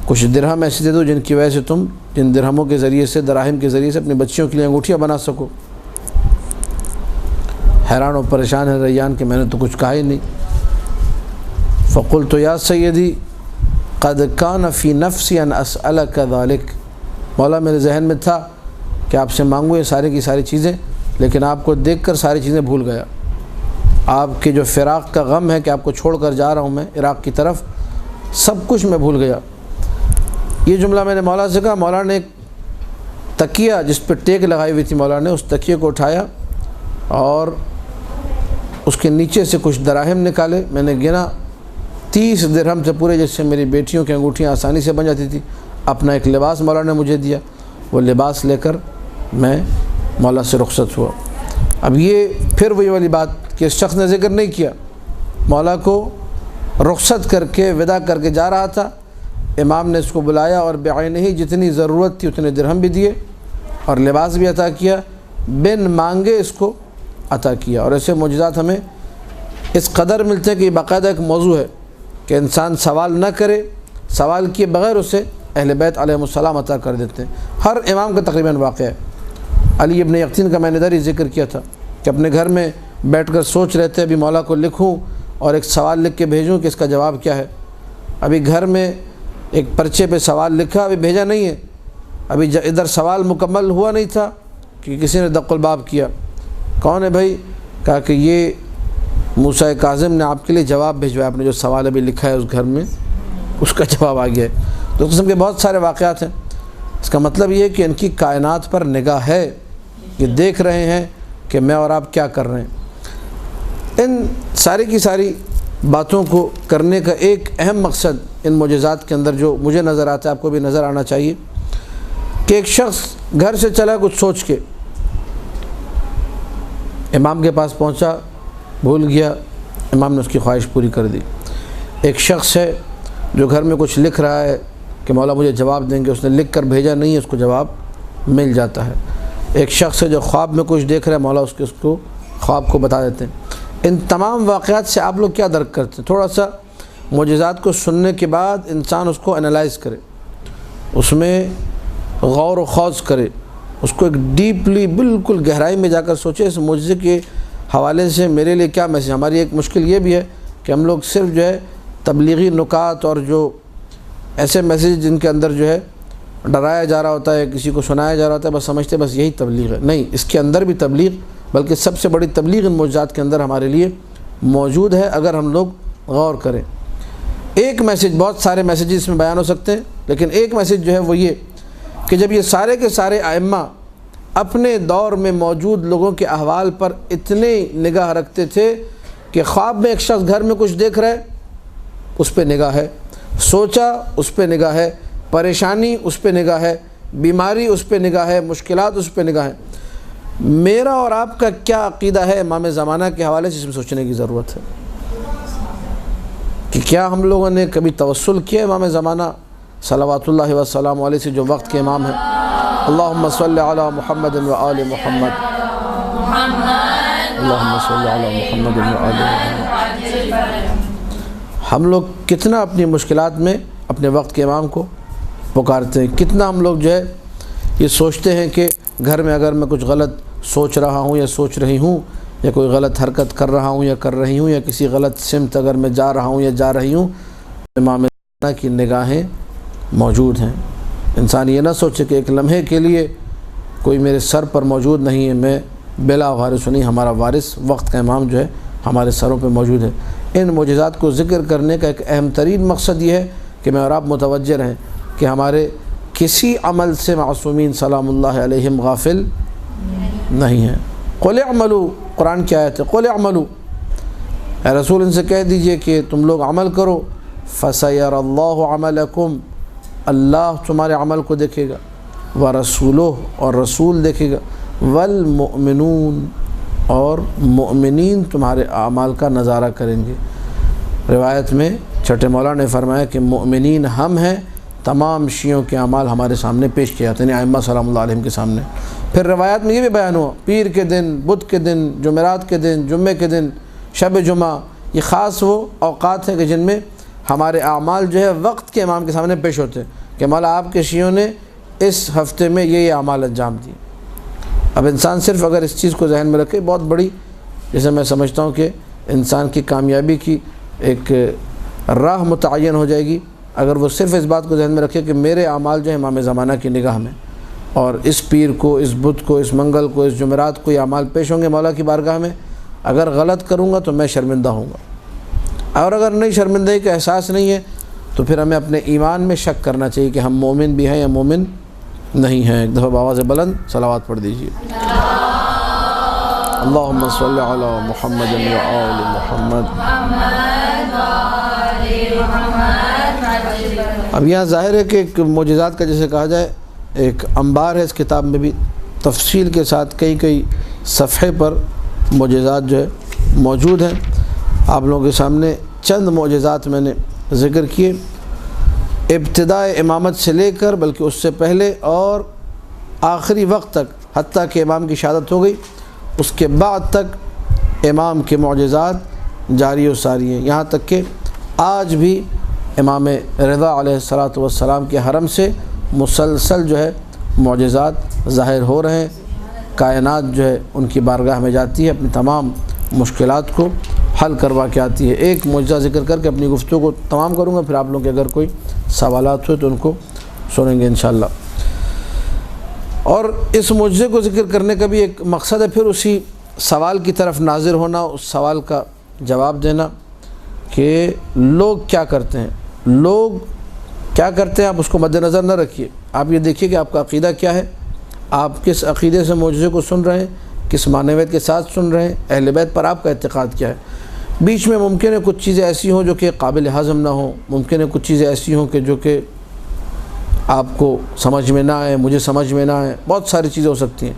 کچھ درہم ایسے دے دو جن کی وجہ سے تم جن درہموں کے ذریعے سے، دراہم کے ذریعے سے اپنی بچیوں کے لیے انگوٹھیاں بنا سکو۔ حیران و پریشان ہے ریان کہ میں نے تو کچھ کہا ہی نہیں۔ فقلت یا سیدی قد کان فی نفسی ان اسألک ذلک، مولا میرے ذہن میں تھا کہ آپ سے مانگوں یہ ساری کی ساری چیزیں، لیکن آپ کو دیکھ کر ساری چیزیں بھول گیا۔ آپ کے جو فراق کا غم ہے کہ آپ کو چھوڑ کر جا رہا ہوں میں عراق کی طرف، سب کچھ میں بھول گیا۔ یہ جملہ میں نے مولا سے کہا، مولا نے ایک تکیہ جس پہ ٹیک لگائی ہوئی تھی مولا نے، اس تکیے کو اٹھایا اور اس کے نیچے سے کچھ دراہم نکالے، میں نے گنا 30 درہم سے پورے، جس سے میری بیٹیوں کی انگوٹھیاں آسانی سے بن جاتی تھی۔ اپنا ایک لباس مولا نے مجھے دیا، وہ لباس لے کر میں مولا سے رخصت ہوا۔ اب یہ پھر وہی والی بات کہ اس شخص نے ذکر نہیں کیا، مولا کو رخصت کر کے ودا کر کے جا رہا تھا، امام نے اس کو بلایا اور بعینہ ہی جتنی ضرورت تھی اتنے درہم بھی دیے اور لباس بھی عطا کیا، بن مانگے اس کو عطا کیا۔ اور ایسے معجزات ہمیں اس قدر ملتے ہیں کہ یہ باقاعدہ ایک موضوع ہے کہ انسان سوال نہ کرے، سوال کیے بغیر اسے اہل بیت علیہ السلام عطا کر دیتے ہیں۔ ہر امام کا تقریباً واقعہ ہے۔ علی ابن یقطین کا میں نے ادھر ہی ذکر کیا تھا کہ اپنے گھر میں بیٹھ کر سوچ رہے تھے ابھی مولا کو لکھوں اور ایک سوال لکھ کے بھیجوں کہ اس کا جواب کیا ہے۔ ابھی گھر میں ایک پرچے پہ سوال لکھا، ابھی بھیجا نہیں ہے، ابھی ادھر سوال مکمل ہوا نہیں تھا کہ کسی نے دق الباب کیا۔ کون ہے بھائی؟ کہا کہ یہ موسیٰ کاظم نے آپ کے لیے جواب بھیجوایا، آپ نے جو سوال ابھی لکھا ہے اس گھر میں اس کا جواب آ گیا ہے۔ تو اس قسم کے بہت سارے واقعات ہیں۔ اس کا مطلب یہ ہے کہ ان کی کائنات پر نگاہ ہے، یہ دیکھ رہے ہیں کہ میں اور آپ کیا کر رہے ہیں۔ ان ساری کی ساری باتوں کو کرنے کا ایک اہم مقصد ان معجزات کے اندر جو مجھے نظر آتا ہے، آپ کو بھی نظر آنا چاہیے، کہ ایک شخص گھر سے چلا کچھ سوچ کے، امام کے پاس پہنچا، بھول گیا، امام نے اس کی خواہش پوری کر دی۔ ایک شخص ہے جو گھر میں کچھ لکھ رہا ہے کہ مولا مجھے جواب دیں گے، اس نے لکھ کر بھیجا نہیں ہے، اس کو جواب مل جاتا ہے۔ ایک شخص ہے جو خواب میں کچھ دیکھ رہا ہے، مولا اس کو خواب کو بتا دیتے ہیں۔ ان تمام واقعات سے آپ لوگ کیا درک کرتے ہیں؟ تھوڑا سا معجزات کو سننے کے بعد انسان اس کو انالائز کرے، اس میں غور و خوض کرے، اس کو ایک ڈیپلی بالکل گہرائی میں جا کر سوچے اس معجزے کے حوالے سے میرے لیے کیا میسیج۔ ہماری ایک مشکل یہ بھی ہے کہ ہم لوگ صرف جو ہے تبلیغی نکات اور جو ایسے میسیج جن کے اندر جو ہے ڈرایا جا رہا ہوتا ہے، کسی کو سنایا جا رہا ہوتا ہے، بس سمجھتے بس یہی تبلیغ ہے۔ نہیں، اس کے اندر بھی تبلیغ، بلکہ سب سے بڑی تبلیغ ان معجزات کے اندر ہمارے لیے موجود ہے اگر ہم لوگ غور کریں۔ ایک میسیج، بہت سارے میسیجز اس میں بیان ہو سکتے ہیں، لیکن ایک میسیج جو ہے وہ یہ کہ جب یہ سارے کے سارے ائمہ اپنے دور میں موجود لوگوں کے احوال پر اتنے نگاہ رکھتے تھے کہ خواب میں ایک شخص گھر میں کچھ دیکھ رہا ہے، اس پہ نگاہ ہے، سوچا اس پہ نگاہ ہے، پریشانی اس پہ نگاہ ہے، بیماری اس پہ نگاہ ہے، مشکلات اس پہ نگاہ ہے۔ میرا اور آپ کا کیا عقیدہ ہے امام زمانہ کے حوالے سے، اس میں سوچنے کی ضرورت ہے کہ کیا ہم لوگوں نے کبھی توسل کیا امام زمانہ صلوات اللہ وسلام علیہ سے جو وقت کے امام ہیں؟ اللہم صلی علی محمد و آل محمد، اللہم صلی علی محمد و آل محمد۔ ہم لوگ کتنا اپنی مشکلات میں اپنے وقت کے امام کو پکارتے ہیں، کتنا ہم لوگ جو ہے یہ سوچتے ہیں کہ گھر میں اگر میں کچھ غلط سوچ رہا ہوں یا سوچ رہی ہوں یا کوئی غلط حرکت کر رہا ہوں یا کر رہی ہوں یا کسی غلط سمت اگر میں جا رہا ہوں یا جا رہی ہوں، امام کی نگاہیں موجود ہیں۔ انسان یہ نہ سوچے کہ ایک لمحے کے لیے کوئی میرے سر پر موجود نہیں ہے، میں بلا وارث نہیں، ہمارا وارث وقت کا امام جو ہے ہمارے سروں پہ موجود ہے۔ ان معجزات کو ذکر کرنے کا ایک اہم ترین مقصد یہ ہے کہ میں اور آپ متوجہ رہیں کہ ہمارے کسی عمل سے معصومین سلام اللہ علیہم غافل نہیں ہیں۔ قل اعملوا، قرآن کی آیت ہے، قل اعملوا، اے رسول ان سے کہہ دیجئے کہ تم لوگ عمل کرو، فسیر اللہ عملکم، اللہ تمہارے عمل کو دیکھے گا، ورسولہ، اور رسول دیکھے گا، والمؤمنون، اور مؤمنین تمہارے اعمال کا نظارہ کریں گے۔ روایت میں چھٹے مولا نے فرمایا کہ مؤمنین ہم ہیں، تمام شیعوں کے اعمال ہمارے سامنے پیش کیا جاتے ہیں، یعنی ائمہ سلام اللہ علیہم کے سامنے۔ پھر روایت میں یہ بھی بیان ہوا پیر کے دن، بدھ کے دن، جمعرات کے دن، جمعے کے دن، شب جمعہ، یہ خاص وہ اوقات ہیں کہ جن میں ہمارے اعمال جو ہے وقت کے امام کے سامنے پیش ہوتے ہیں کہ مولا آپ کے شیعوں نے اس ہفتے میں یہ اعمال انجام دیے۔ اب انسان صرف اگر اس چیز کو ذہن میں رکھے، بہت بڑی، جیسے میں سمجھتا ہوں کہ انسان کی کامیابی کی ایک راہ متعین ہو جائے گی اگر وہ صرف اس بات کو ذہن میں رکھے کہ میرے اعمال جو ہیں امام زمانہ کی نگاہ میں، اور اس پیر کو، اس بدھ کو، اس منگل کو، اس جمعرات کو یہ اعمال پیش ہوں گے مولا کی بارگاہ میں، اگر غلط کروں گا تو میں شرمندہ ہوں گا، اور اگر نہیں شرمندگی کا احساس نہیں ہے تو پھر ہمیں اپنے ایمان میں شک کرنا چاہیے کہ ہم مومن بھی ہیں یا مومن نہیں ہیں۔ ایک دفعہ بآواز بلند صلوات پڑھ دیجیے۔ اللہم صلی علی محمد و آل محمد۔ اب یہاں ظاہر ہے کہ ایک معجزات کا جیسے کہا جائے ایک انبار ہے، اس کتاب میں بھی تفصیل کے ساتھ کئی صفحے پر معجزات جو ہے موجود ہیں۔ آپ لوگوں کے سامنے چند معجزات میں نے ذکر کیے، ابتدائے امامت سے لے کر بلکہ اس سے پہلے اور آخری وقت تک، حتیٰ کہ امام کی شہادت ہو گئی اس کے بعد تک امام کے معجزات جاری و ساری ہیں، یہاں تک کہ آج بھی امام رضا علیہ السلام کے حرم سے مسلسل جو ہے معجزات ظاہر ہو رہے ہیں۔ کائنات جو ہے ان کی بارگاہ میں جاتی ہے، اپنی تمام مشکلات کو حل کروا کے آتی ہے۔ ایک معجزہ ذکر کر کے اپنی گفتگو کو تمام کروں گا، پھر آپ لوگوں کے اگر کوئی سوالات ہوئے تو ان کو سنیں گے انشاءاللہ۔ اور اس معجزے کو ذکر کرنے کا بھی ایک مقصد ہے، پھر اسی سوال کی طرف ناظر ہونا، اس سوال کا جواب دینا کہ لوگ کیا کرتے ہیں، لوگ کیا کرتے ہیں آپ اس کو مد نظر نہ رکھیے۔ آپ یہ دیکھیے کہ آپ کا عقیدہ کیا ہے، آپ کس عقیدے سے معجزے کو سن رہے ہیں، کس معنویت کے ساتھ سن رہے ہیں، اہل بیت پر آپ کا اعتقاد کیا ہے۔ بیچ میں ممکن ہے کچھ چیزیں ایسی ہوں جو کہ قابل ہضم نہ ہوں، ممکن ہے کچھ چیزیں ایسی ہوں کہ جو کہ آپ کو سمجھ میں نہ آئے، مجھے سمجھ میں نہ آئے، بہت ساری چیزیں ہو سکتی ہیں،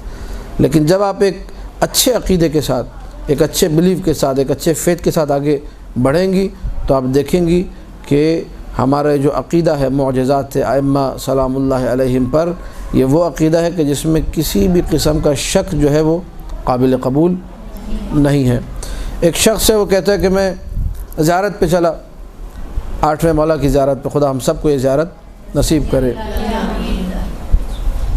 لیکن جب آپ ایک اچھے عقیدے کے ساتھ، ایک اچھے بلیف کے ساتھ، ایک اچھے فیتھ کے ساتھ آگے بڑھیں گی تو آپ دیکھیں گی کہ ہمارا جو عقیدہ ہے معجزات ائمہ سلام اللہ علیہم پر، یہ وہ عقیدہ ہے کہ جس میں کسی بھی قسم کا شک جو ہے وہ قابل قبول نہیں ہے۔ ایک شخص ہے وہ کہتا ہے کہ میں زیارت پہ چلا، 8ویں مولا کی زیارت پہ، خدا ہم سب کو یہ زیارت نصیب کرے۔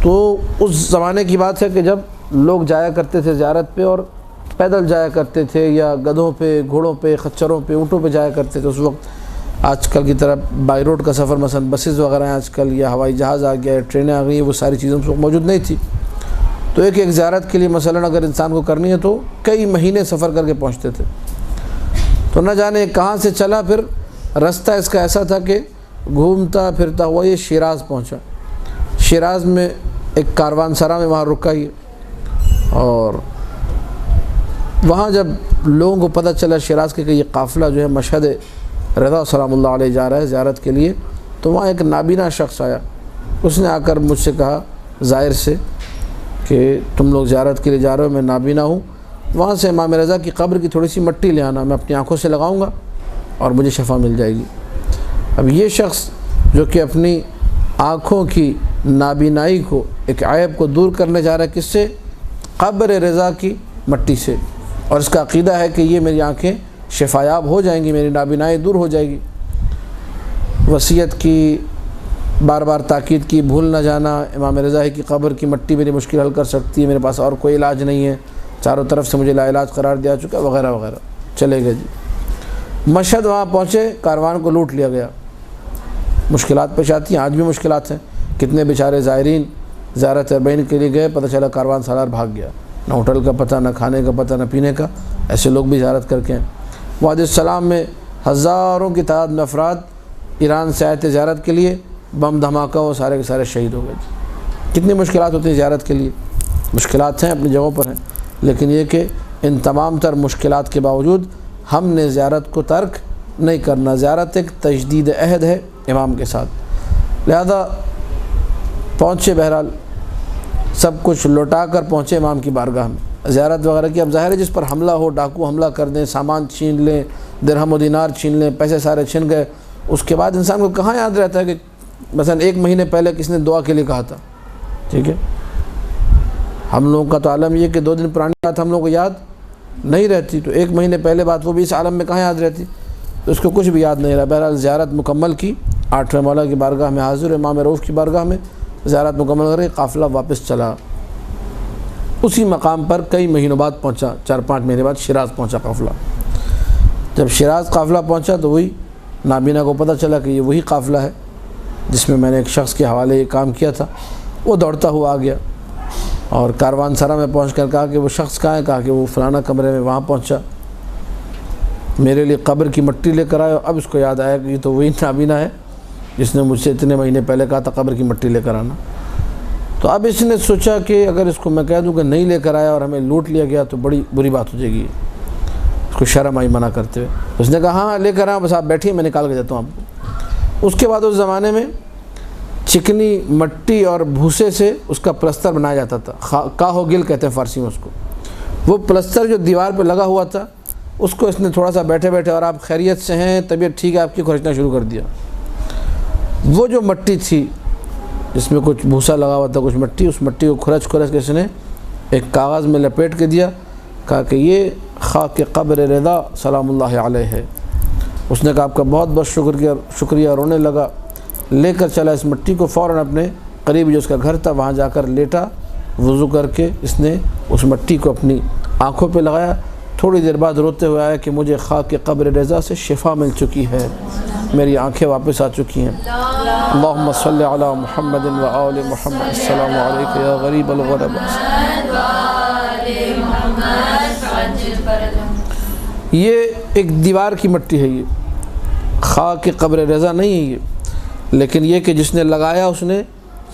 تو اس زمانے کی بات ہے کہ جب لوگ جایا کرتے تھے زیارت پہ اور پیدل جایا کرتے تھے یا گدھوں پہ، گھوڑوں پہ، خچروں پہ، اونٹوں پہ جایا کرتے تھے۔ اس وقت آج کل کی طرح بائی روڈ کا سفر مثلا بسز وغیرہ ہیں آج کل، یا ہوائی جہاز آ گیا ہے، ٹرینیں آ گئی ہیں، وہ ساری چیزیں اس وقت موجود نہیں تھی۔ تو ایک زیارت کے لیے مثلا اگر انسان کو کرنی ہے تو کئی مہینے سفر کر کے پہنچتے تھے۔ تو نہ جانے کہاں سے چلا، پھر رستہ اس کا ایسا تھا کہ گھومتا پھرتا ہوا یہ شیراز پہنچا۔ شیراز میں ایک کاروان سرا میں وہاں رکا ہی، اور وہاں جب لوگوں کو پتہ چلا شیراز کے کہ یہ قافلہ جو ہے مشہد رضا سلام اللہ علیہ جا رہا ہے زیارت کے لیے، تو وہاں ایک نابینا شخص آیا۔ اس نے آ کر مجھ سے کہا زائر سے کہ تم لوگ زیارت کے لیے جا رہے ہو، میں نابینا ہوں، وہاں سے امام رضا کی قبر کی تھوڑی سی مٹی لے آنا، میں اپنی آنکھوں سے لگاؤں گا اور مجھے شفا مل جائے گی۔ اب یہ شخص جو کہ اپنی آنکھوں کی نابینائی کو، ایک عیب کو دور کرنے جا رہا ہے، کس سے؟ قبر رضا کی مٹی سے، اور اس کا عقیدہ ہے کہ یہ میری آنکھیں شفایاب ہو جائیں گی، میری نابینائی دور ہو جائے گی۔ وصیت کی، بار بار تاکید کی، بھول نہ جانا، امام رضا کی قبر کی مٹی میری مشکل حل کر سکتی ہے، میرے پاس اور کوئی علاج نہیں ہے، چاروں طرف سے مجھے لا علاج قرار دیا چکا، وغیرہ وغیرہ۔ چلے گئے جی مشہد، وہاں پہنچے، کاروان کو لوٹ لیا گیا۔ مشکلات پیش آتی ہیں، آج بھی مشکلات ہیں۔ کتنے بیچارے زائرین زیارت اربعین کے لیے گئے، پتہ چلا کاروان سالار بھاگ گیا، نہ ہوٹل کا پتہ، نہ کھانے کا پتہ، نہ پینے کا۔ ایسے لوگ بھی زیارت کر کے ہیں۔ وادی السلام میں ہزاروں کی تعداد میں افراد ایران سے آئے تھے زیارت کے لیے، بم دھماکہ وہ سارے کے سارے شہید ہو گئے تھے۔ کتنی مشکلات ہوتی ہیں زیارت کے لیے، مشکلات ہیں اپنی جگہوں پر ہیں، لیکن یہ کہ ان تمام تر مشکلات کے باوجود ہم نے زیارت کو ترک نہیں کرنا۔ زیارت ایک تجدید عہد ہے امام کے ساتھ، لہذا پہنچے، بہرحال سب کچھ لوٹا کر پہنچے امام کی بارگاہ میں۔ زیارت وغیرہ کی اب ظاہر ہے جس پر حملہ ہو، ڈاکو حملہ کر دیں، سامان چھین لیں، درہم و دینار چھین لیں، پیسے سارے چھن گئے، اس کے بعد انسان کو کہاں یاد رہتا ہے کہ مثلا 1 مہینے پہلے کس نے دعا کے لیے کہا تھا۔ ٹھیک ہے، ہم لوگوں کا تو عالم یہ کہ 2 دن پرانی بات ہم لوگوں کو یاد نہیں رہتی، تو 1 مہینے پہلے بات وہ بھی اس عالم میں کہاں یاد رہتی، تو اس کو کچھ بھی یاد نہیں رہا۔ بہرحال زیارت مکمل کی، 8ویں مولا کی بارگاہ میں حاضر، امام رؤوف کی بارگاہ میں زیارت مکمل کر کے قافلہ واپس چلا۔ اسی مقام پر کئی مہینوں بعد پہنچا، 4-5 مہینے بعد شیراز پہنچا قافلہ۔ جب شیراز قافلہ پہنچا تو وہی نابینا کو پتہ چلا کہ یہ وہی قافلہ ہے جس میں نے ایک شخص کے حوالے یہ کام کیا تھا۔ وہ دوڑتا ہوا آ گیا اور کاروان سرا میں پہنچ کر کہا کہ وہ شخص کہاں ہے، کہا کہ وہ فلانا کمرے میں، وہاں پہنچا، میرے لیے قبر کی مٹی لے کر آئے۔ اب اس کو یاد آیا کہ یہ تو وہی نابینا ہے جس نے مجھ سے اتنے مہینے پہلے کہا تھا قبر کی مٹی لے کر آنا۔ تو اب اس نے سوچا کہ اگر اس کو میں کہہ دوں کہ نہیں لے کر آیا اور ہمیں لوٹ لیا گیا تو بڑی بری بات ہو جائے گی، اس کو شرم آئی منع کرتے ہوئے۔ اس نے کہا ہاں لے کر آیا، بس آپ بیٹھیے میں نکال کے دیتا ہوں آپ کو۔ اس کے بعد اس زمانے میں چکنی مٹی اور بھوسے سے اس کا پلستر بنایا جاتا تھا، کاہو گل کہتے ہیں فارسی میں اس کو۔ وہ پلستر جو دیوار پہ لگا ہوا تھا اس کو اس نے تھوڑا سا بیٹھے بیٹھے اور آپ خیریت سے ہیں، طبیعت ٹھیک ہے آپ کی، کھرچنا شروع کر دیا۔ وہ جو مٹی تھی جس میں کچھ بھوسا لگا ہوا تھا، کچھ مٹی، اس مٹی کو کھرچ کے اس نے ایک کاغذ میں لپیٹ کے دیا، کہا کہ یہ خاک قبر رضا سلام اللہ علیہ ہے۔ اس نے کہا آپ کا بہت بہت شکریہ، رونے لگا، لے کر چلا اس مٹی کو، فوراً اپنے قریب جو اس کا گھر تھا وہاں جا کر لیٹا، وضو کر کے اس نے اس مٹی کو اپنی آنکھوں پہ لگایا۔ تھوڑی دیر بعد روتے ہوئے آیا کہ مجھے خاک قبر رضا سے شفا مل چکی ہے، میری آنکھیں واپس آ چکی ہیں۔ اللہم صلی علی محمد و آل محمد، السلام علیکم یا غریب الغرباء۔ یہ ایک دیوار کی مٹی ہے، یہ خاک قبر رضا نہیں ہے یہ، لیکن یہ کہ جس نے لگایا اس نے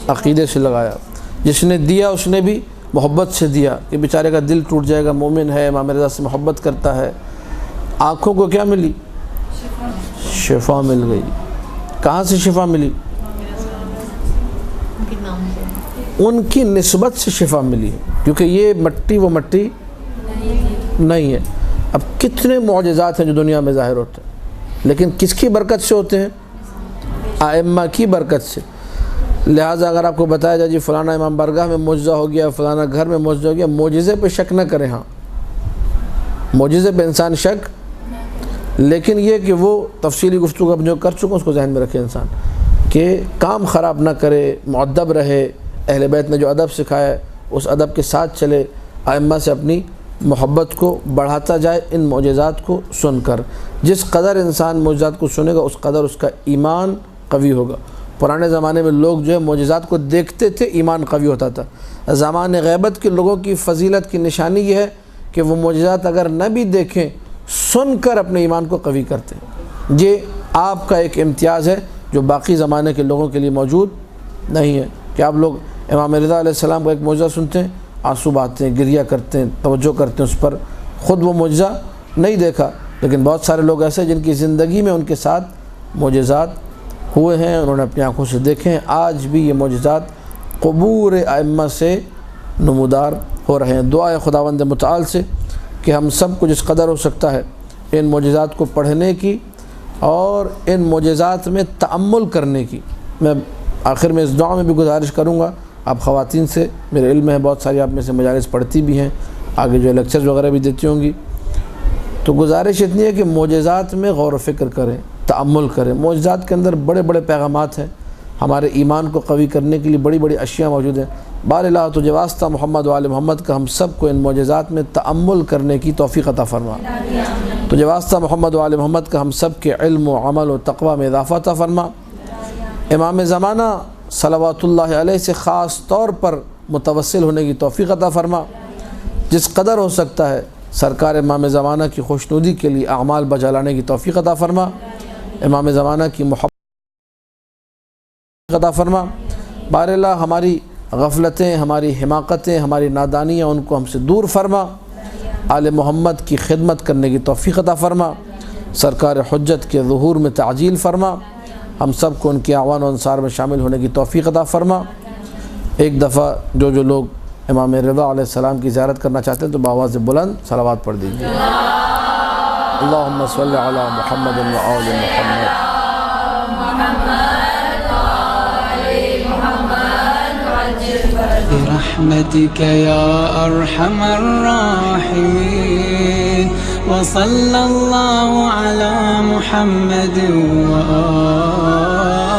عقیدے سے لگایا، جس نے دیا اس نے بھی محبت سے دیا کہ بیچارے کا دل ٹوٹ جائے گا، مومن ہے، امام رضا سے محبت کرتا ہے۔ آنکھوں کو کیا ملی؟ شفا مل گئی۔ کہاں سے شفا ملی؟ ان کی نسبت سے شفا ملی، کیونکہ یہ مٹی وہ مٹی نہیں ہے۔ اب کتنے معجزات ہیں جو دنیا میں ظاہر ہوتے ہیں، لیکن کس کی برکت سے ہوتے ہیں؟ ائمہ کی برکت سے۔ لہٰذا اگر آپ کو بتایا جائے جی فلانا امام بارگاہ میں معجزہ ہو گیا، فلانا گھر میں معجزہ ہو گیا، معجزے پہ شک نہ کریں، ہاں معجزے پہ انسان شک، لیکن یہ کہ وہ تفصیلی گفتگو اب جو کر چکا اس کو ذہن میں رکھے انسان، کہ کام خراب نہ کرے، مؤدب رہے، اہل بیت نے جو ادب سکھایا اس ادب کے ساتھ چلے، ائمہ سے اپنی محبت کو بڑھاتا جائے ان معجزات کو سن کر۔ جس قدر انسان معجزات کو سنے گا اس قدر اس کا ایمان قوی ہوگا۔ پرانے زمانے میں لوگ جو ہے معجزات کو دیکھتے تھے، ایمان قوی ہوتا تھا۔ زمان غیبت کے لوگوں کی فضیلت کی نشانی یہ ہے کہ وہ معجزات اگر نہ بھی دیکھیں، سن کر اپنے ایمان کو قوی کرتے ہیں۔ یہ آپ کا ایک امتیاز ہے جو باقی زمانے کے لوگوں کے لیے موجود نہیں ہے، کہ آپ لوگ امام رضا علیہ السلام کا ایک معجزہ سنتے ہیں، آنسو بہاتے ہیں، گریہ کرتے ہیں، توجہ کرتے ہیں اس پر، خود وہ معجزہ نہیں دیکھا، لیکن بہت سارے لوگ ایسے جن کی زندگی میں ان کے ساتھ معجزات ہوئے ہیں، انہوں نے اپنی آنکھوں سے دیکھے ہیں۔ آج بھی یہ معجزات قبور ائمہ سے نمودار ہو رہے ہیں۔ دعا ہے خداوند متعال سے کہ ہم سب کو جس قدر ہو سکتا ہے ان معجزات کو پڑھنے کی اور ان معجزات میں تأمل کرنے کی۔ میں آخر میں اس دعا میں بھی گزارش کروں گا آپ خواتین سے، میرے علم ہے بہت ساری آپ میں سے مجالس پڑھتی بھی ہیں، آگے جو لیکچرز وغیرہ بھی دیتی ہوں گی، تو گزارش اتنی ہے کہ معجزات میں غور و فکر کریں، تأمل کریں۔ معجزات کے اندر بڑے بڑے پیغامات ہیں، ہمارے ایمان کو قوی کرنے کے لیے بڑی بڑی اشیاء موجود ہیں۔ بار اللہ تجھے واسطہ محمد و آل محمد کا ہم سب کو ان معجزات میں تأمل کرنے کی توفیق عطا فرما۔ تجھے واسطہ محمد و آل محمد کا ہم سب کے علم و عمل و تقوی میں اضافہ عطا فرما۔ امام زمانہ صلوات اللہ علیہ سے خاص طور پر متوسل ہونے کی توفیق عطا فرما۔ جس قدر ہو سکتا ہے سرکار امام زمانہ کی خوشنودی کے لیے اعمال بجا لانے کی توفیق عطا فرما۔ امام زمانہ کی محبت عطا فرما۔ بار اللہ ہماری غفلتیں، ہماری حماقتیں، ہماری نادانیاں ان کو ہم سے دور فرما۔ آل محمد کی خدمت کرنے کی توفیق عطا فرما۔ سرکار حجت کے ظہور میں تعجیل فرما۔ ہم سب کو ان کے اعوان و انصار میں شامل ہونے کی توفیق عطا فرما۔ ایک دفعہ جو لوگ امام رضا علیہ السلام کی زیارت کرنا چاہتے ہیں تو بآواز بلند صلوات پڑھ دیجیے۔ اللہم صلی علی محمد و آل محمد۔ برحمتك يا أرحم الراحمين وصلى الله على محمد وآله